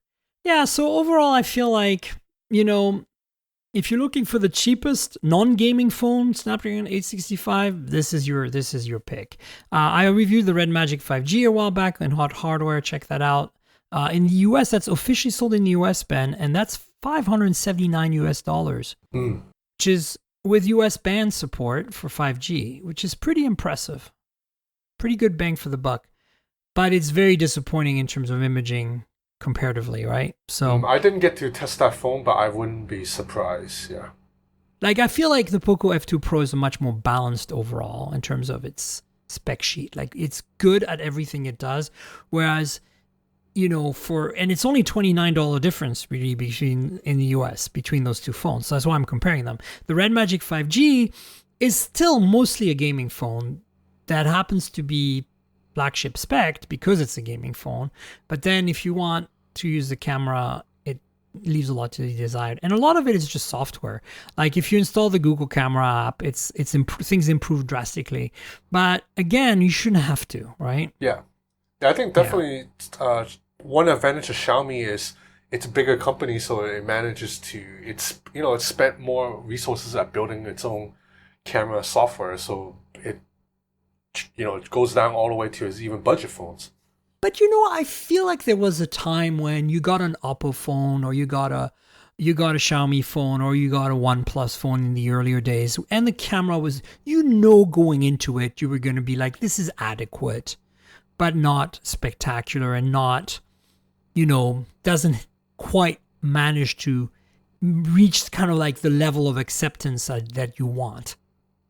Yeah, so overall, I feel like, if you're looking for the cheapest non-gaming phone, Snapdragon 865, this is your pick. I reviewed the Red Magic 5G a while back in Hot Hardware. Check that out. In the US, that's officially sold in the US, Ben, and that's $579, which is with US band support for 5G, which is pretty impressive. Pretty good bang for the buck. But it's very disappointing in terms of imaging comparatively, right? So I didn't get to test that phone, but I wouldn't be surprised. Yeah. Like, I feel like the Poco F2 Pro is much more balanced overall in terms of its spec sheet. Like, it's good at everything it does, whereas, and it's only $29 difference really in the US between those two phones. So that's why I'm comparing them. The Red Magic 5G is still mostly a gaming phone that happens to be flagship spec because it's a gaming phone. But then if you want to use the camera, it leaves a lot to be desired. And a lot of it is just software. Like, if you install the Google Camera app, things improve drastically. But again, you shouldn't have to, right? Yeah. I think definitely one advantage of Xiaomi is it's a bigger company, so it manages to, it's spent more resources at building its own camera software, so it goes down all the way to its even budget phones. But I feel like there was a time when you got an Oppo phone or you got a you got a Xiaomi phone or you got a OnePlus phone in the earlier days, and the camera was, going into it, you were going to be like, this is adequate, but not spectacular and not, doesn't quite manage to reach kind of like the level of acceptance that you want.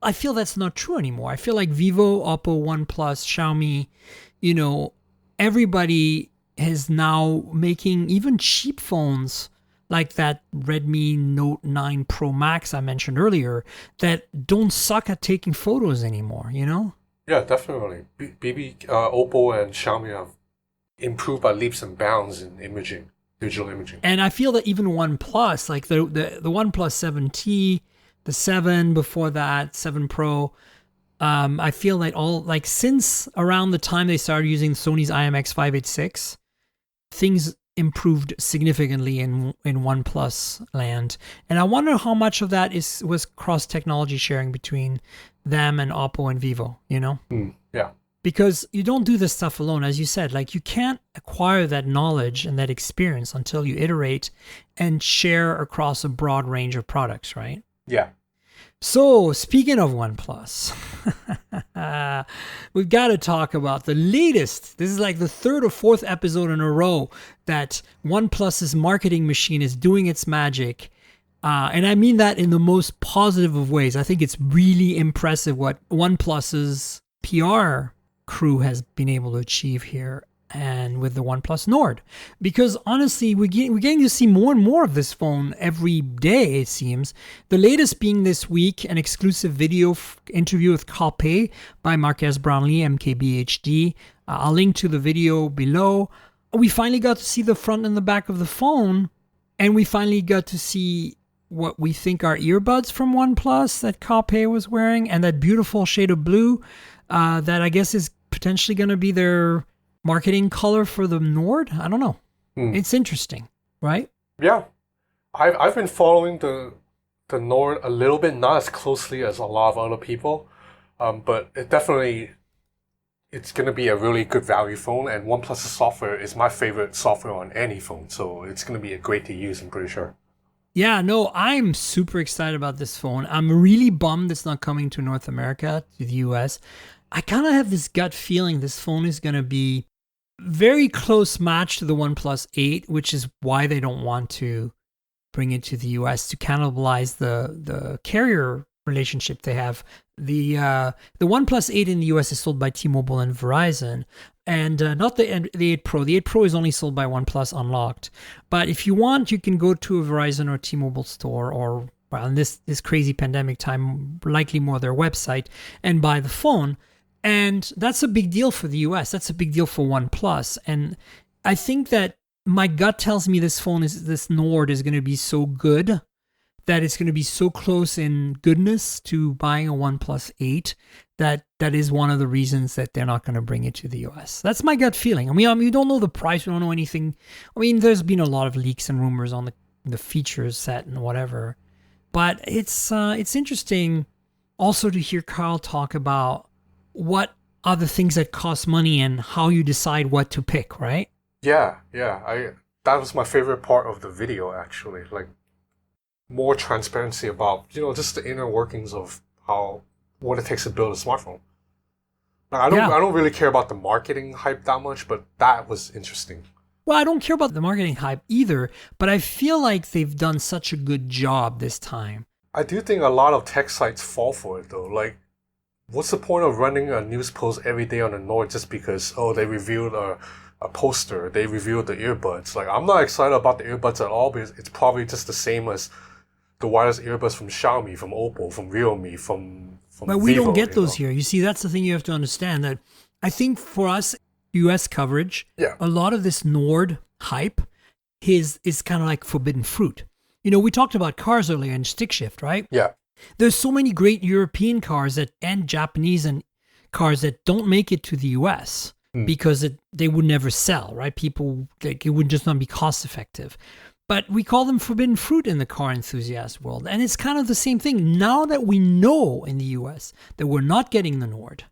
I feel that's not true anymore. I feel like Vivo, Oppo, OnePlus, Xiaomi, everybody is now making even cheap phones like that Redmi Note 9 Pro Max I mentioned earlier that don't suck at taking photos anymore, Yeah, definitely. Oppo and Xiaomi have improved by leaps and bounds in imaging, digital imaging. And I feel that even OnePlus, like the OnePlus 7T, the 7 before that, 7 Pro, I feel like since around the time they started using Sony's IMX586, things improved significantly in OnePlus land. And I wonder how much of that was cross-technology sharing between them and Oppo and Vivo, Yeah. Because you don't do this stuff alone. As you said, like you can't acquire that knowledge and that experience until you iterate and share across a broad range of products, right? Yeah. So, speaking of OnePlus, we've got to talk about the latest. This is like the third or fourth episode in a row that OnePlus's marketing machine is doing its magic. And I mean that in the most positive of ways. I think it's really impressive what OnePlus's PR crew has been able to achieve here and with the OnePlus Nord. Because honestly, we're getting to see more and more of this phone every day, it seems. The latest being this week, an exclusive video interview with Quartet by Marques Brownlee, MKBHD. I'll link to the video below. We finally got to see the front and the back of the phone, and we finally got to see what we think are earbuds from OnePlus that Quartet was wearing, and that beautiful shade of blue that I guess is potentially going to be their marketing color for the Nord. I don't know. It's interesting, right? Yeah. I've been following the Nord a little bit, not as closely as a lot of other people, but it's going to be a really good value phone, and OnePlus's software is my favorite software on any phone, so it's going to be great to use, I'm pretty sure. Yeah, no, I'm super excited about this phone. I'm really bummed it's not coming to North America, to the US. I kind of have this gut feeling this phone is going to be very close match to the OnePlus 8, which is why they don't want to bring it to the US to cannibalize the carrier relationship they have. The OnePlus 8 in the US is sold by T-Mobile and Verizon, and not the 8 Pro. The 8 Pro is only sold by OnePlus unlocked. But if you want, you can go to a Verizon or T-Mobile store, or well, in this crazy pandemic time, likely more their website, and buy the phone. And that's a big deal for the US. That's a big deal for OnePlus. And I think that my gut tells me this Nord is going to be so good that it's going to be so close in goodness to buying a OnePlus 8 that is one of the reasons that they're not going to bring it to the US. That's my gut feeling. I mean, we don't know the price. We don't know anything. I mean, there's been a lot of leaks and rumors on the features set and whatever. But it's interesting also to hear Carl talk about what are the things that cost money and how you decide what to pick, right? Yeah. That was my favorite part of the video, actually. Like, more transparency about, just the inner workings of what it takes to build a smartphone. Now, I don't really care about the marketing hype that much, but that was interesting. Well, I don't care about the marketing hype either, but I feel like they've done such a good job this time. I do think a lot of tech sites fall for it, though. Like, what's the point of running a news post every day on the Nord just because, they revealed a poster, they revealed the earbuds? Like, I'm not excited about the earbuds at all because it's probably just the same as the wireless earbuds from Xiaomi, from Oppo, from Realme, from But we Vivo, don't get those here. You see, that's the thing you have to understand, that I think for us, US coverage, a lot of this Nord hype is kind of like forbidden fruit. We talked about cars earlier and stick shift, right? Yeah. There's so many great European cars and Japanese and cars that don't make it to the US because they would never sell, right? People, it would just not be cost effective. But we call them forbidden fruit in the car enthusiast world. And it's kind of the same thing. Now that we know in the US that we're not getting the Nord,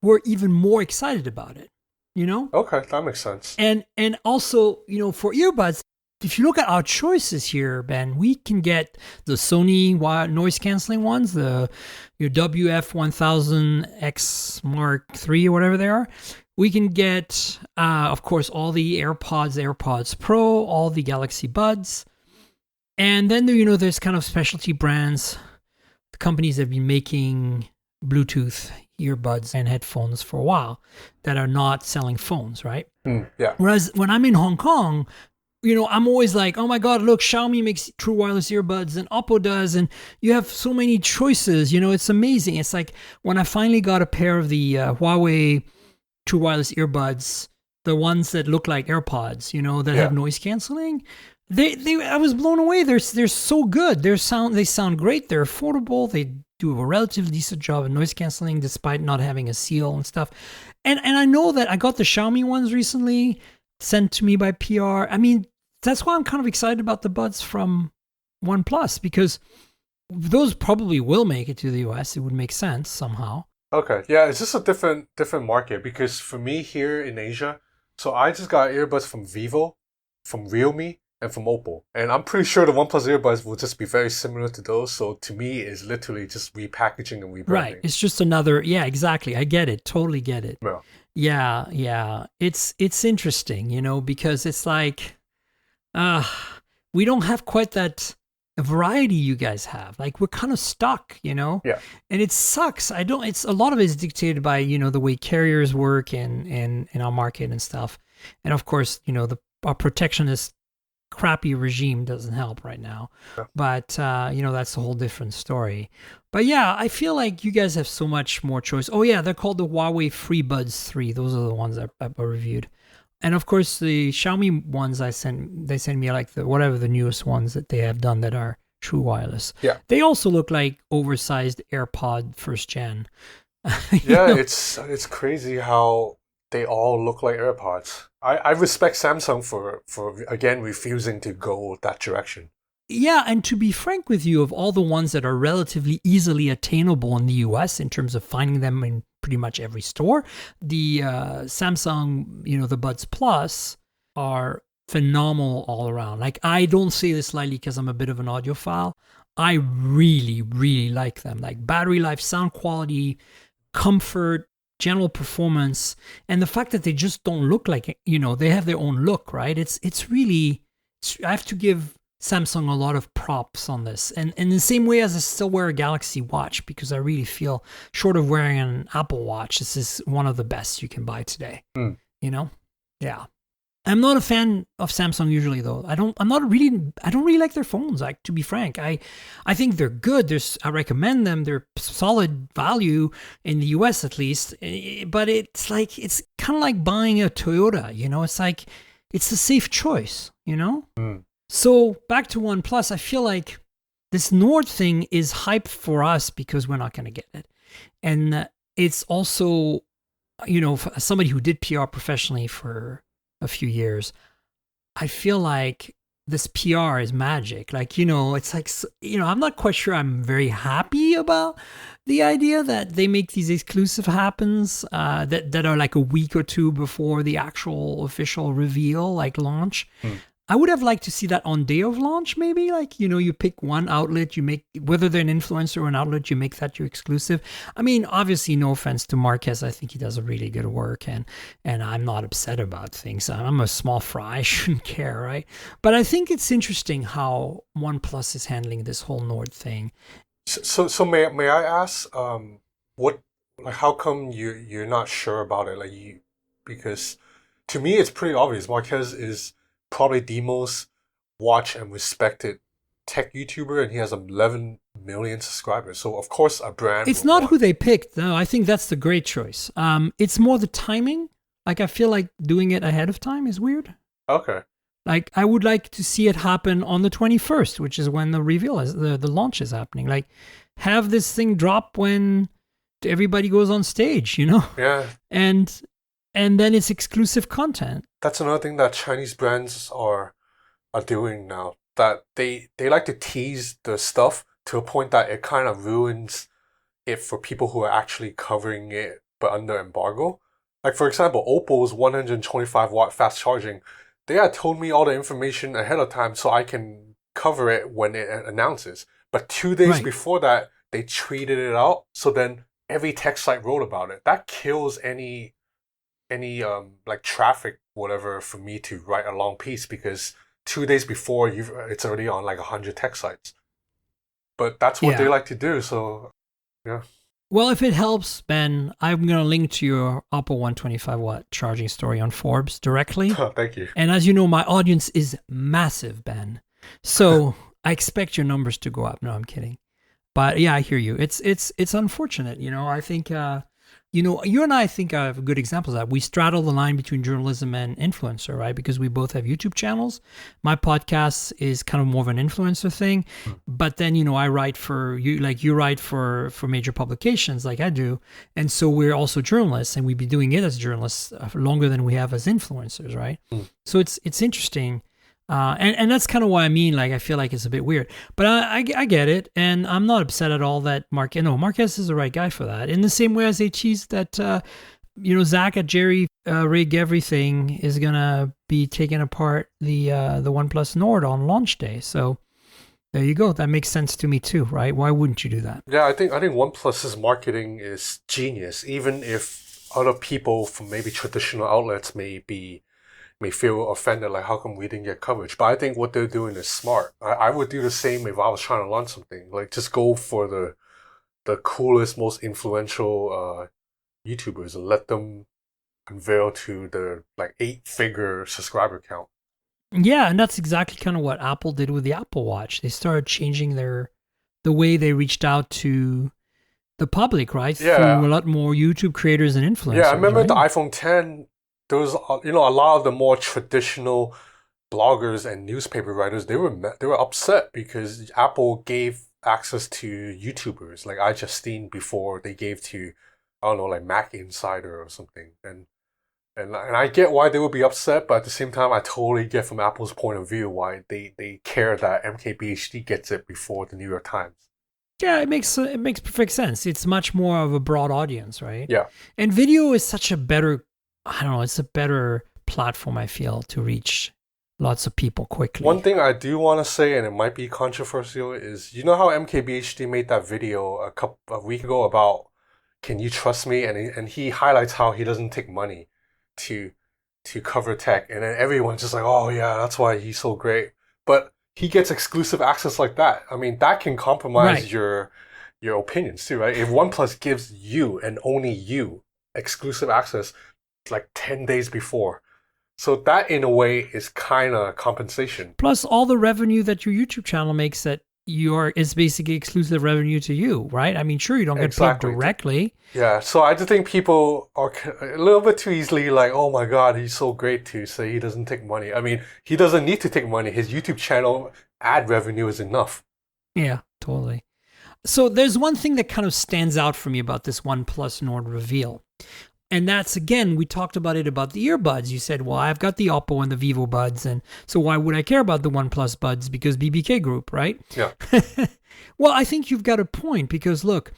we're even more excited about it, Okay, that makes sense. And also, for earbuds, if you look at our choices here, Ben, we can get the Sony noise canceling ones, your WF-1000X Mark III or whatever they are. We can get, of course, all the AirPods Pro, all the Galaxy Buds. And then, there's kind of specialty brands. The companies that have been making Bluetooth earbuds and headphones for a while that are not selling phones, right? Yeah. Whereas when I'm in Hong Kong, I'm always like, oh my God, look, Xiaomi makes true wireless earbuds and Oppo does. And you have so many choices, it's amazing. It's like when I finally got a pair of the Huawei true wireless earbuds, the ones that look like AirPods, that have noise canceling. I was blown away. They're so good. They sound great. They're affordable. They do a relatively decent job of noise canceling despite not having a seal and stuff. And I know that I got the Xiaomi ones recently sent to me by PR. I mean, that's why I'm kind of excited about the buds from OnePlus, because those probably will make it to the US. It would make sense somehow. Okay, yeah, it's just a different market, because for me here in Asia, so I just got earbuds from Vivo, from Realme, and from Oppo. And I'm pretty sure the OnePlus earbuds will just be very similar to those. So to me, it's literally just repackaging and rebranding. Right. It's just another, yeah, exactly. I get it. Totally get it. Yeah. Yeah. It's interesting, because it's like, we don't have quite that variety you guys have. Like, we're kind of stuck, Yeah. And it sucks. It's a lot of it is dictated by, the way carriers work and in our market and stuff. And of course, our protectionist crappy regime doesn't help right now. Yeah. But that's a whole different story. But yeah, I feel like you guys have so much more choice. Oh yeah, they're called the Huawei FreeBuds 3. Those are the ones that I reviewed. And of course the Xiaomi ones they send me like the newest ones that they have done that are true wireless. Yeah. They also look like oversized AirPod first gen. Yeah, it's crazy how they all look like AirPods. I respect Samsung for again refusing to go that direction. Yeah, and to be frank with you, of all the ones that are relatively easily attainable in the US in terms of finding them in pretty much every store, the Samsung, the Buds Plus are phenomenal all around. Like, I don't say this lightly because I'm a bit of an audiophile. I really, really like them. Like battery life, sound quality, comfort, general performance, and the fact that they just don't look like, they have their own look, right? It's really, I have to give Samsung a lot of props on this. And in the same way as I still wear a Galaxy Watch, because I really feel, short of wearing an Apple Watch, this is one of the best you can buy today. Yeah. I'm not a fan of Samsung usually, though. I don't really like their phones. Like, to be frank, I think they're good. I recommend them. They're solid value in the US at least. But it's kind of like buying a Toyota. It's like, it's a safe choice. So back to OnePlus, I feel like this Nord thing is hype for us because we're not going to get it, and it's also, for somebody who did PR professionally for a few years, I feel like this PR is magic. Like, it's like, I'm not quite sure I'm very happy about the idea that they make these exclusive happens that are like a week or two before the actual official reveal, like launch. I would have liked to see that on day of launch, maybe. Like, you pick one outlet, you make, whether they're an influencer or an outlet, you make that your exclusive. I mean, obviously, no offense to Marquez. I think he does a really good work, and I'm not upset about things. I'm a small fry. I shouldn't care, right? But I think it's interesting how OnePlus is handling this whole Nord thing. So may I ask, how come you're not sure about it? Because to me, it's pretty obvious. Marquez is probably the most watched and respected tech YouTuber, and he has 11 million subscribers. So of course a brand. It's not who they picked. No, I think that's the great choice. It's more the timing. Like, I feel like doing it ahead of time is weird. Okay. Like, I would like to see it happen on the 21st, which is when the reveal is, the launch is happening. Like, have this thing drop when everybody goes on stage, Yeah. And then it's exclusive content. That's another thing that Chinese brands are doing now. That they like to tease the stuff to a point that it kind of ruins it for people who are actually covering it but under embargo. Like, for example, Oppo's 125 watt fast charging they had told me all the information ahead of time so I can cover it when it announces. But 2 days before that, they tweeted it out. So then every tech site wrote about it. That kills any like traffic, whatever, for me to write a long piece, because 2 days before it's already on like 100 tech sites. But that's what they like to do. So yeah. Well, if it helps, Ben, I'm going to link to your Oppo 125-watt charging story on Forbes directly. Thank you. And as you know, my audience is massive, Ben. So I expect your numbers to go up. No, I'm kidding. But yeah, I hear you. It's unfortunate. I think, you and I think have good examples of that. We straddle the line between journalism and influencer, right? Because we both have YouTube channels. My podcast is kind of more of an influencer thing. But then, I write for you, like you write for major publications like I do. And so we're also journalists, and we've been doing it as journalists longer than we have as influencers, right? So it's interesting. And that's kind of what I mean. Like, I feel like it's a bit weird, but I get it. And I'm not upset at all that Marquez is the right guy for that. In the same way as they teased that, Zach at Jerry Rig Everything is going to be taking apart the OnePlus Nord on launch day. So there you go. That makes sense to me too, right? Why wouldn't you do that? Yeah, I think OnePlus's marketing is genius, even if other people from maybe traditional outlets may feel offended, like, how come we didn't get coverage? But I think what they're doing is smart. I would do the same if I was trying to launch something. Like, just go for the coolest, most influential YouTubers and let them unveil to the 8-figure subscriber count. Yeah, and that's exactly kind of what Apple did with the Apple Watch. They started changing the way they reached out to the public, right? Yeah. Through a lot more YouTube creators and influencers. Yeah, I remember right? the iPhone X. There was, a lot of the more traditional bloggers and newspaper writers, they were upset because Apple gave access to YouTubers like iJustine before they gave to, I don't know, like Mac Insider or something. And I get why they would be upset, but at the same time, I totally get from Apple's point of view why they care that MKBHD gets it before the New York Times. Yeah, it makes perfect sense. It's much more of a broad audience, right? Yeah. And video is such a better, it's a better platform, I feel, to reach lots of people quickly. One thing I do want to say, and it might be controversial, is how MKBHD made that video a week ago about, can you trust me? And he highlights how he doesn't take money to cover tech. And then everyone's just like, oh yeah, that's why he's so great. But he gets exclusive access like that. I mean, that can compromise your opinions too, right? If OnePlus gives you and only you exclusive access like 10 days before. So that in a way is kind of compensation. Plus all the revenue that your YouTube channel makes is basically exclusive revenue to you, right? I mean, sure, you don't get paid directly. Yeah, so I just think people are a little bit too easily like, oh my God, he's so great to say he doesn't take money. I mean, he doesn't need to take money. His YouTube channel ad revenue is enough. Yeah, totally. So there's one thing that kind of stands out for me about this OnePlus Nord reveal. And that's, again, we talked about the earbuds. You said, well, I've got the Oppo and the Vivo buds, and so why would I care about the OnePlus buds? Because BBK Group, right? Yeah. Well, I think you've got a point, because look,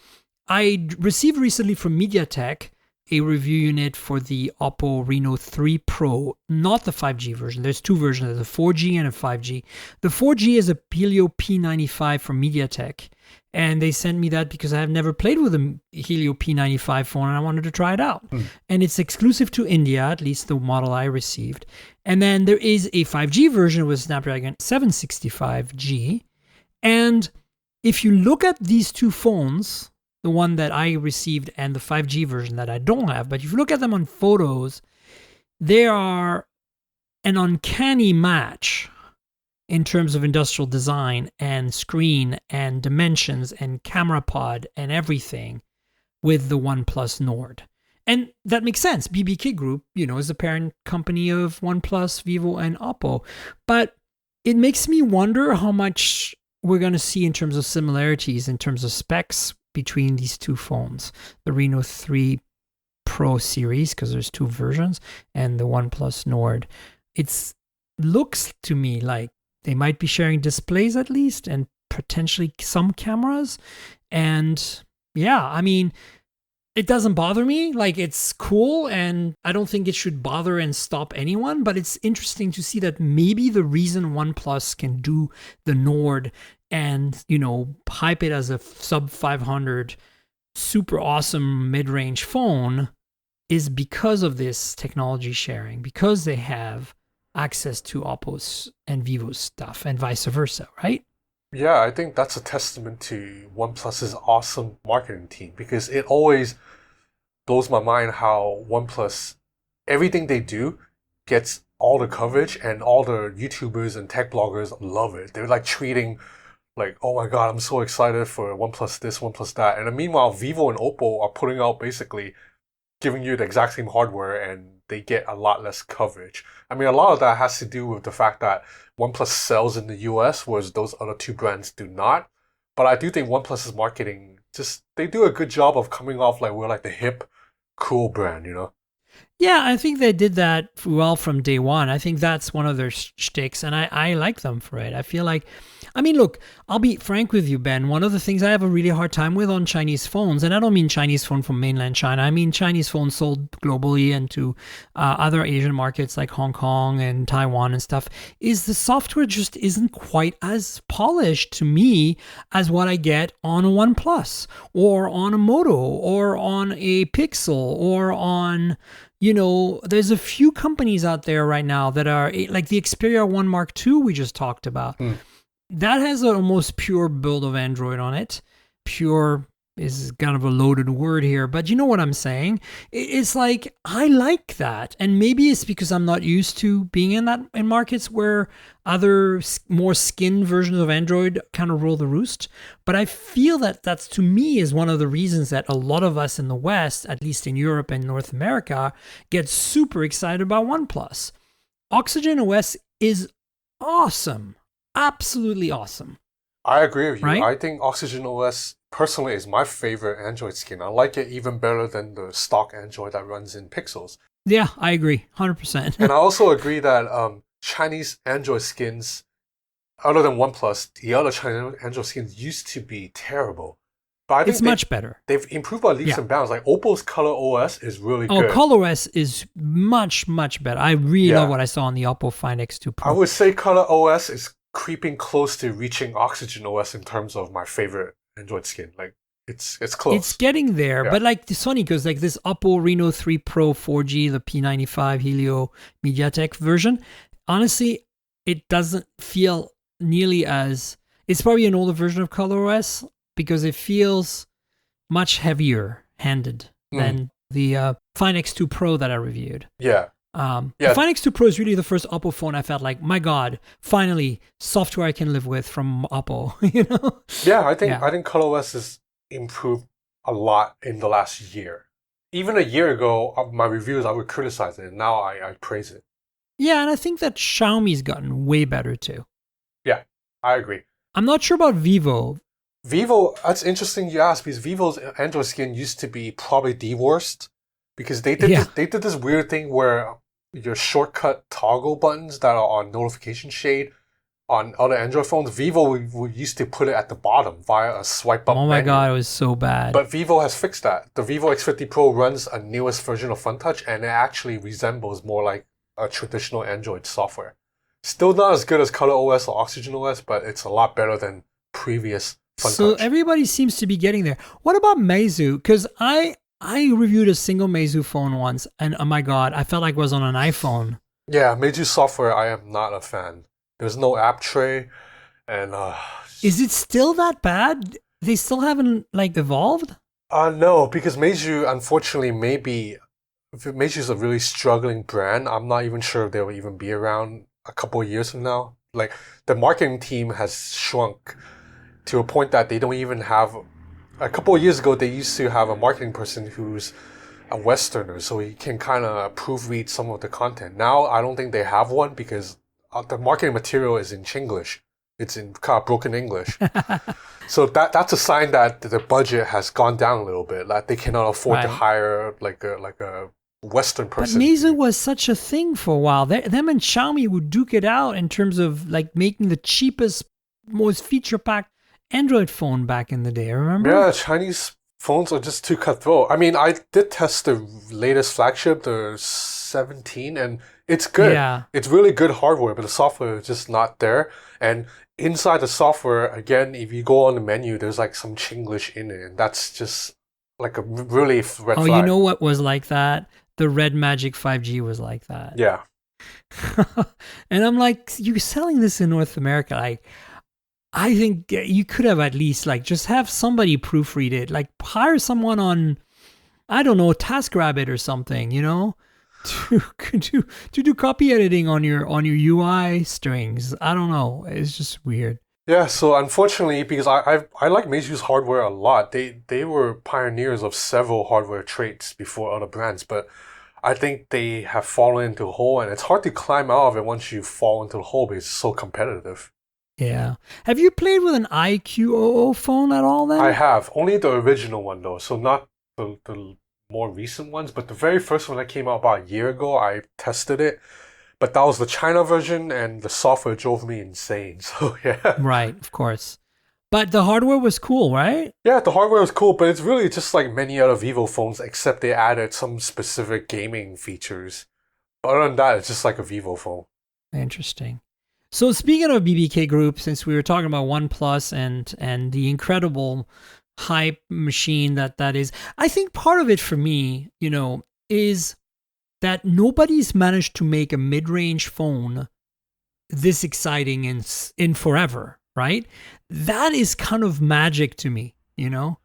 I received recently from MediaTek a review unit for the Oppo Reno 3 Pro, not the 5G version. There's two versions, there's a 4G and a 5G. The 4G is a Helio P95 from MediaTek. And they sent me that because I have never played with a Helio P95 phone and I wanted to try it out. And it's exclusive to India, at least the model I received. And then there is a 5G version with Snapdragon 765G. And if you look at these two phones, the one that I received and the 5G version that I don't have, but if you look at them on photos, they are an uncanny match in terms of industrial design and screen and dimensions and camera pod and everything with the OnePlus Nord. And that makes sense. BBK Group, is the parent company of OnePlus, Vivo, and Oppo. But it makes me wonder how much we're going to see in terms of similarities, in terms of specs between these two phones. The Reno 3 Pro series, because there's two versions, and the OnePlus Nord. It looks to me like they might be sharing displays at least, and potentially some cameras. And yeah, I mean, It doesn't bother me. Like, it's cool, and I don't think it should bother and stop anyone. But it's interesting to see that maybe the reason OnePlus can do the Nord and, hype it as a sub 500 super awesome mid-range phone is because of this technology sharing, because they have access to Oppo's and Vivo's stuff and vice versa, right? Yeah, I think that's a testament to OnePlus's awesome marketing team, because it always blows my mind how OnePlus, everything they do gets all the coverage, and all the YouTubers and tech bloggers love it. They're like tweeting like, oh my God, I'm so excited for OnePlus this, OnePlus that. And then meanwhile, Vivo and Oppo are putting out basically giving you the exact same hardware, and they get a lot less coverage. I mean, a lot of that has to do with the fact that OnePlus sells in the US, whereas those other two brands do not. But I do think OnePlus's marketing, they do a good job of coming off like we're like the hip, cool brand, Yeah, I think they did that well from day one. I think that's one of their shticks, and I like them for it. I feel like, look, I'll be frank with you, Ben. One of the things I have a really hard time with on Chinese phones, and I don't mean Chinese phone from mainland China, I mean Chinese phones sold globally and to other Asian markets like Hong Kong and Taiwan and stuff, is the software just isn't quite as polished to me as what I get on a OnePlus or on a Moto or on a Pixel or on... there's a few companies out there right now that are like the Xperia 1 Mark II we just talked about. That has an almost pure build of Android on it. Pure is kind of a loaded word here, but you know what I'm saying? It's like, I like that. And maybe it's because I'm not used to being in markets where other more skinned versions of Android kind of rule the roost. But I feel that that's, to me, is one of the reasons that a lot of us in the West, at least in Europe and North America, get super excited about OnePlus. Oxygen OS is awesome. Absolutely awesome. I agree with you. Right? I think Oxygen OS personally is my favorite Android skin. I like it even better than the stock Android that runs in Pixels. Yeah, I agree, 100%. And I also agree that Chinese Android skins, other than OnePlus, the other Chinese Android skins used to be terrible. But I think it's much better. They've improved by leaps and bounds. Like Oppo's Color OS is really good. Oh, Color OS is much, much better. I really love what I saw on the Oppo Find X2 Pro. I would say Color OS is creeping close to reaching Oxygen OS in terms of my favorite Android skin. Like it's close. It's getting there, but like the Sony goes like this Oppo Reno 3 Pro 4G, the P95 Helio MediaTek version. Honestly, it doesn't feel nearly as. It's probably an older version of Color OS because it feels much heavier handed than the Find X2 Pro that I reviewed. Yeah. The Find X2 Pro is really the first Oppo phone I felt like, my God, finally software I can live with from Oppo. Yeah, I think ColorOS has improved a lot in the last year. Even a year ago, my reviews I would criticize it, and now I praise it. Yeah, and I think that Xiaomi's gotten way better too. Yeah, I agree. I'm not sure about Vivo. Vivo, that's interesting you ask, because Vivo's Android skin used to be probably the worst. Because they did this weird thing where your shortcut toggle buttons that are on notification shade on other Android phones, Vivo we used to put it at the bottom via a swipe up menu. Oh my God, it was so bad. But Vivo has fixed that. The Vivo X50 Pro runs a newest version of FunTouch, and it actually resembles more like a traditional Android software. Still not as good as Color OS or Oxygen OS, but it's a lot better than previous FunTouch. So everybody seems to be getting there. What about Meizu? Because I reviewed a single Meizu phone once, and oh my God, I felt like it was on an iPhone. Yeah, Meizu software, I am not a fan. There's no app tray, and is it still that bad? They still haven't evolved? No, because Meizu, unfortunately, Meizu's a really struggling brand. I'm not even sure if they'll even be around a couple of years from now. Like, the marketing team has shrunk to a point that they don't even have. A couple of years ago, they used to have a marketing person who's a Westerner, so he can kind of proofread some of the content. Now, I don't think they have one because the marketing material is in Chinglish. It's in kind of broken English. So that's a sign that the budget has gone down a little bit. Like they cannot afford to hire like a Western person. But Meizu was such a thing for a while. Them and Xiaomi would duke it out in terms of making the cheapest, most feature-packed Android phone back in the day, remember? Yeah, Chinese Phones are just too cutthroat. I mean, I did test the latest flagship, the 17, and it's good. Yeah. It's really good hardware, but the software is just not there. And inside the software, again, if you go on the menu, there's like some Chinglish in it, and that's just like a really red flag. Oh, you know what was like that? The Red Magic 5G was like that. Yeah. And I'm like, you're selling this in North America. Like, I think you could have at least like just have somebody proofread it. Like hire someone on, I don't know, TaskRabbit or something, you know, to do copy editing on your UI strings. I don't know. It's just weird. Yeah, so unfortunately, because I like Meizu's hardware a lot, they were pioneers of several hardware traits before other brands, but I think they have fallen into a hole, and it's hard to climb out of it once you fall into the hole because it's so competitive. Yeah. Have you played with an IQOO phone at all then? I have. Only the original one though, so not the more recent ones, but the very first one that came out about a year ago, I tested it. But that was the China version, and the software drove me insane. So yeah. Right, of course. But the hardware was cool, right? Yeah, the hardware was cool, but it's really just like many other Vivo phones, except they added some specific gaming features. But other than that, it's just like a Vivo phone. Interesting. So speaking of BBK Group, since we were talking about OnePlus and the incredible hype machine that is, I think part of it for me, you know, is that nobody's managed to make a mid-range phone this exciting in forever, right? That is kind of magic to me, you know?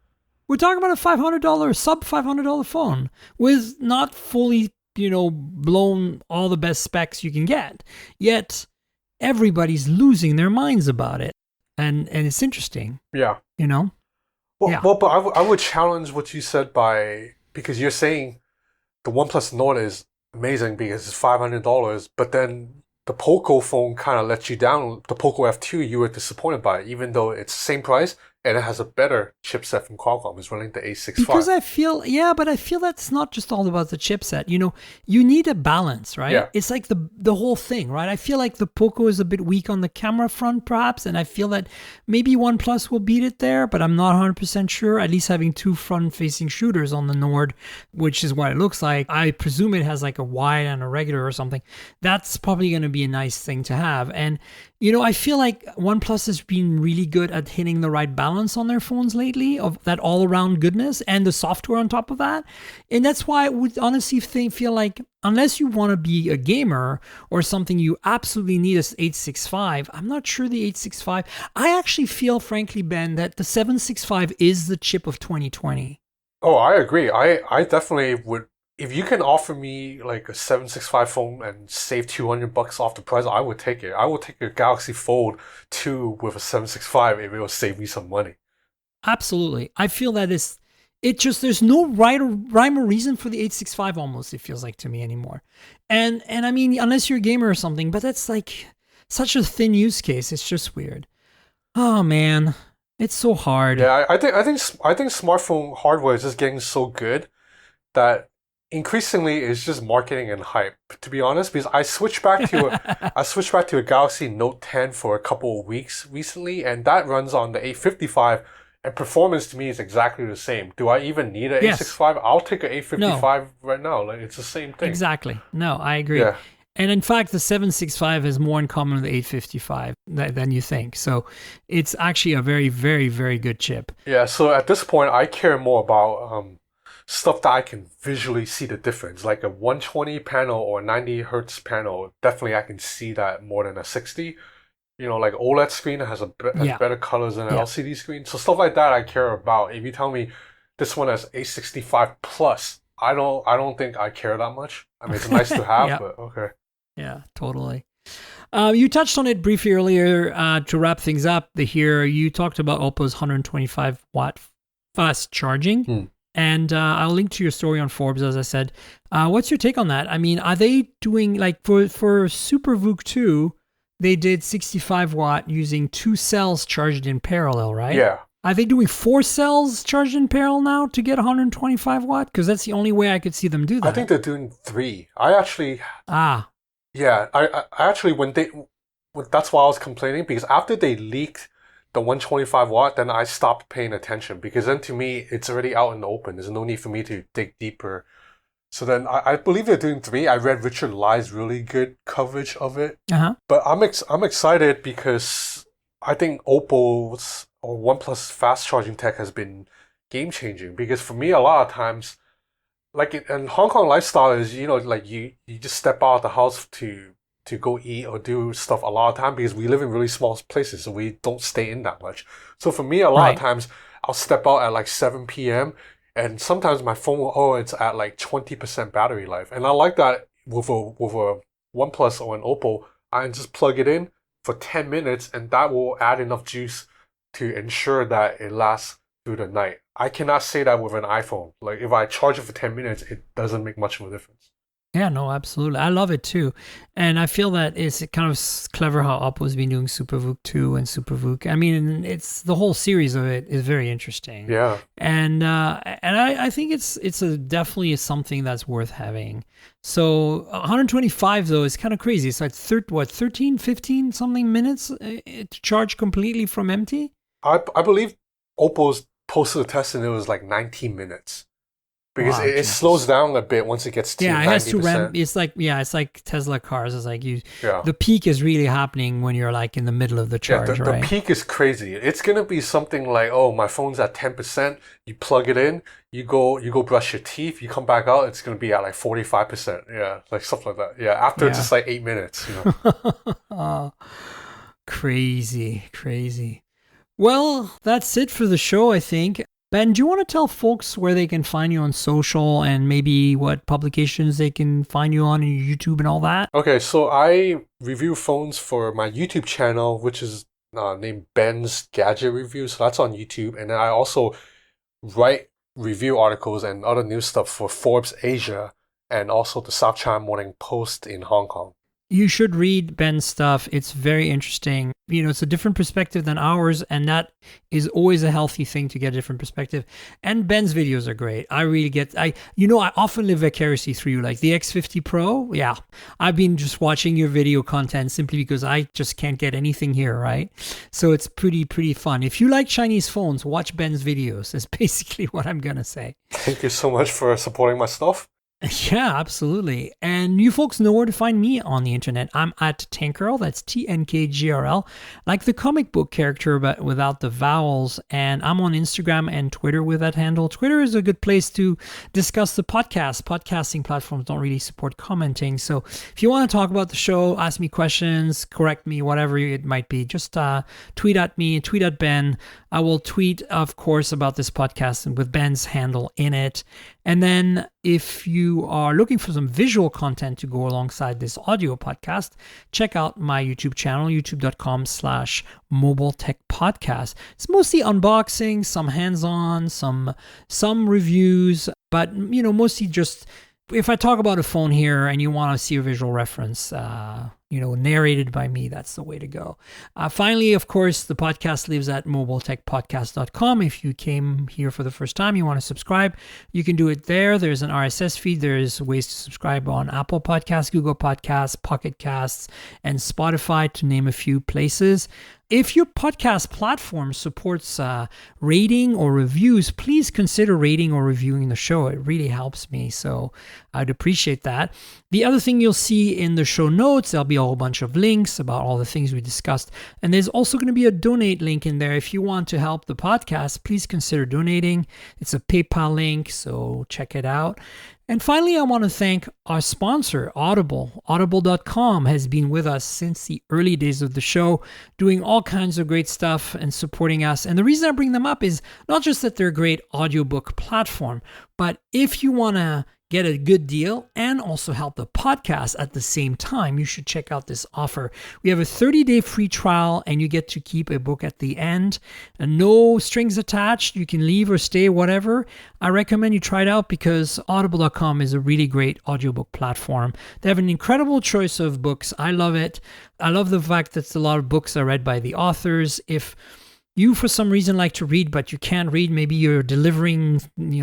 We're talking about a $500, sub $500 phone with not fully, you know, blown all the best specs you can get. Yet everybody's losing their minds about it. And it's interesting. Yeah. You know? Well, yeah. Well, but I would challenge what you said because you're saying the OnePlus Nord is amazing because it's $500, but then the Poco phone kind of let you down. The Poco F2, you were disappointed by it, even though it's the same price and it has a better chipset from Qualcomm. It's running the A65. Because I feel that's not just all about the chipset. You know, you need a balance, right? Yeah. It's like the whole thing, right? I feel like the Poco is a bit weak on the camera front, perhaps, and I feel that maybe OnePlus will beat it there, but I'm not 100% sure. At least having two front-facing shooters on the Nord, which is what it looks like. I presume it has like a wide and a regular or something. That's probably going to be a nice thing to have. And you know, I feel like OnePlus has been really good at hitting the right balance on their phones lately, of that all-around goodness and the software on top of that. And that's why I would honestly feel like, unless you want to be a gamer or something you absolutely need is 865, I'm not sure the 865. I actually feel, frankly, Ben, that the 765 is the chip of 2020. Oh, I agree. I definitely would. If you can offer me like a 765 phone and save $200 off the price, I would take it. I would take a Galaxy Fold 2 with a 765 if it will save me some money. Absolutely. I feel that there's no rhyme or reason for the 865 almost, it feels like to me anymore. And I mean, unless you're a gamer or something, but that's like such a thin use case. It's just weird. Oh man, it's so hard. Yeah, I think smartphone hardware is just getting so good that increasingly it's just marketing and hype, to be honest, because I switched back to a Galaxy Note 10 for a couple of weeks recently, and that runs on the 855, and performance to me is exactly the same. Do I even need an 865? I'll take an 855 right now. Like, it's the same thing. Exactly. No, I agree. Yeah. And in fact, the 765 has more in common with the 855 than you think. So it's actually a very, very, very good chip. Yeah, so at this point, I care more about stuff that I can visually see the difference, like a 120 panel or a 90 hertz panel. Definitely, I can see that more than a 60. You know, like OLED screen has better colors than an LCD screen. So stuff like that I care about. If you tell me this one has A65 plus, I don't think I care that much. I mean, it's nice to have, but okay. Yeah, totally. You touched on it briefly earlier. To wrap things up, you talked about Oppo's 125 watt fast charging. And I'll link to your story on Forbes, as I said. What's your take on that? I mean, are they doing, like, for SuperVOOC 2, they did 65 watt using 2 cells charged in parallel, right? Yeah. Are they doing 4 cells charged in parallel now to get 125 watt? Because that's the only way I could see them do that. I think they're doing 3. I actually... Yeah, I actually, that's why I was complaining, because after they leaked the 125 watt, then I stopped paying attention because then to me, it's already out in the open. There's no need for me to dig deeper. So then I believe they're doing 3. I read Richard Lai's really good coverage of it. But I'm excited because I think Oppo's or OnePlus fast charging tech has been game changing. Because for me, a lot of times, like in Hong Kong lifestyle is, like you just step out of the house to go eat or do stuff a lot of time because we live in really small places, so we don't stay in that much. So for me, a lot of times I'll step out at like 7 p.m. and sometimes my phone will, it's at like 20% battery life. And I like that with a OnePlus or an Oppo, I can just plug it in for 10 minutes and that will add enough juice to ensure that it lasts through the night. I cannot say that with an iPhone. Like if I charge it for 10 minutes, it doesn't make much of a difference. Yeah, no, absolutely. I love it too. And I feel that it's kind of clever how Oppo's been doing SuperVOOC 2 and SuperVOOC. I mean, it's the whole series of it is very interesting. Yeah. And I think it's definitely something that's worth having. So 125 though is kind of crazy. It's like 13, 15 something minutes to charge completely from empty? I believe Oppo's posted a test and it was like 19 minutes. Because it slows down a bit once it gets to 90%. It has to ramp. It's like Tesla cars. It's like the peak is really happening when you're like in the middle of the charge, right? The peak is crazy. It's gonna be something like, my phone's at 10%. You plug it in, you go brush your teeth, you come back out, it's gonna be at like 45%. Yeah, like stuff like that. Yeah, after just like 8 minutes. Oh, crazy. Well, that's it for the show, I think. Ben, do you want to tell folks where they can find you on social and maybe what publications they can find you on YouTube and all that? Okay, so I review phones for my YouTube channel, which is named Ben's Gadget Review. So that's on YouTube. And then I also write review articles and other news stuff for Forbes Asia and also the South China Morning Post in Hong Kong. You should read Ben's stuff. It's very interesting. It's a different perspective than ours, and that is always a healthy thing to get a different perspective. And Ben's videos are great. I really I often live vicariously through you. Like the X50 Pro, yeah. I've been just watching your video content simply because I just can't get anything here, right? So it's pretty fun. If you like Chinese phones, watch Ben's videos. That's basically what I'm going to say. Thank you so much for supporting my stuff. Yeah, absolutely. And you folks know where to find me on the internet. I'm at Tankgirl. That's TNKGRL, like the comic book character, but without the vowels. And I'm on Instagram and Twitter with that handle. Twitter is a good place to discuss the podcast. Podcasting platforms don't really support commenting. So if you want to talk about the show, ask me questions, correct me, whatever it might be, just tweet at me, tweet at Ben. I will tweet, of course, about this podcast with Ben's handle in it. And then if you are looking for some visual content to go alongside this audio podcast, check out my YouTube channel, youtube.com/mobile tech podcast. It's mostly unboxing, some hands-on, some reviews, but mostly just if I talk about a phone here and you want to see a visual reference, narrated by me, that's the way to go. Finally, of course, the podcast lives at mobiletechpodcast.com. If you came here for the first time, you want to subscribe, you can do it there. There's an RSS feed. There's ways to subscribe on Apple Podcasts, Google Podcasts, Pocket Casts, and Spotify, to name a few places. If your podcast platform supports rating or reviews, please consider rating or reviewing the show. It really helps me, so I'd appreciate that. The other thing you'll see in the show notes, there'll be a whole bunch of links about all the things we discussed. And there's also going to be a donate link in there. If you want to help the podcast, please consider donating. It's a PayPal link, so check it out. And finally, I want to thank our sponsor, Audible. Audible.com has been with us since the early days of the show, doing all kinds of great stuff and supporting us. And the reason I bring them up is not just that they're a great audiobook platform, but if you want to get a good deal and also help the podcast at the same time, you should check out this offer. We have a 30-day free trial and you get to keep a book at the end. And no strings attached. You can leave or stay, whatever. I recommend you try it out because Audible.com is a really great audiobook platform. They have an incredible choice of books. I love it. I love the fact that a lot of books are read by the authors. If you for some reason like to read, but you can't read, maybe you're delivering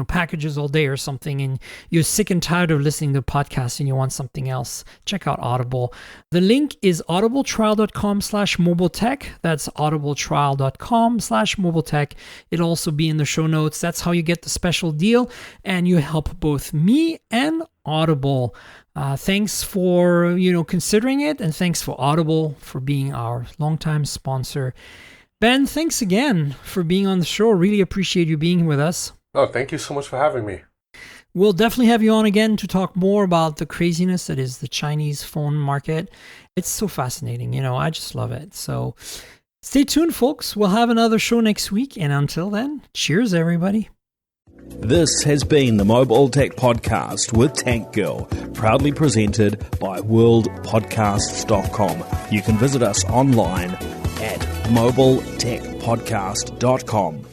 packages all day or something, and you're sick and tired of listening to podcasts and you want something else, check out Audible. The link is audibletrial.com/mobiletech. That's audibletrial.com/mobiletech. It'll also be in the show notes. That's how you get the special deal, and you help both me and Audible. Thanks for considering it, and thanks for Audible for being our longtime sponsor. Ben, thanks again for being on the show. Really appreciate you being with us. Oh, thank you so much for having me. We'll definitely have you on again to talk more about the craziness that is the Chinese phone market. It's so fascinating. I just love it. So stay tuned, folks. We'll have another show next week. And until then, cheers, everybody. This has been the Mobile Tech Podcast with Tank Girl, proudly presented by worldpodcasts.com. You can visit us online at mobiletechpodcast.com.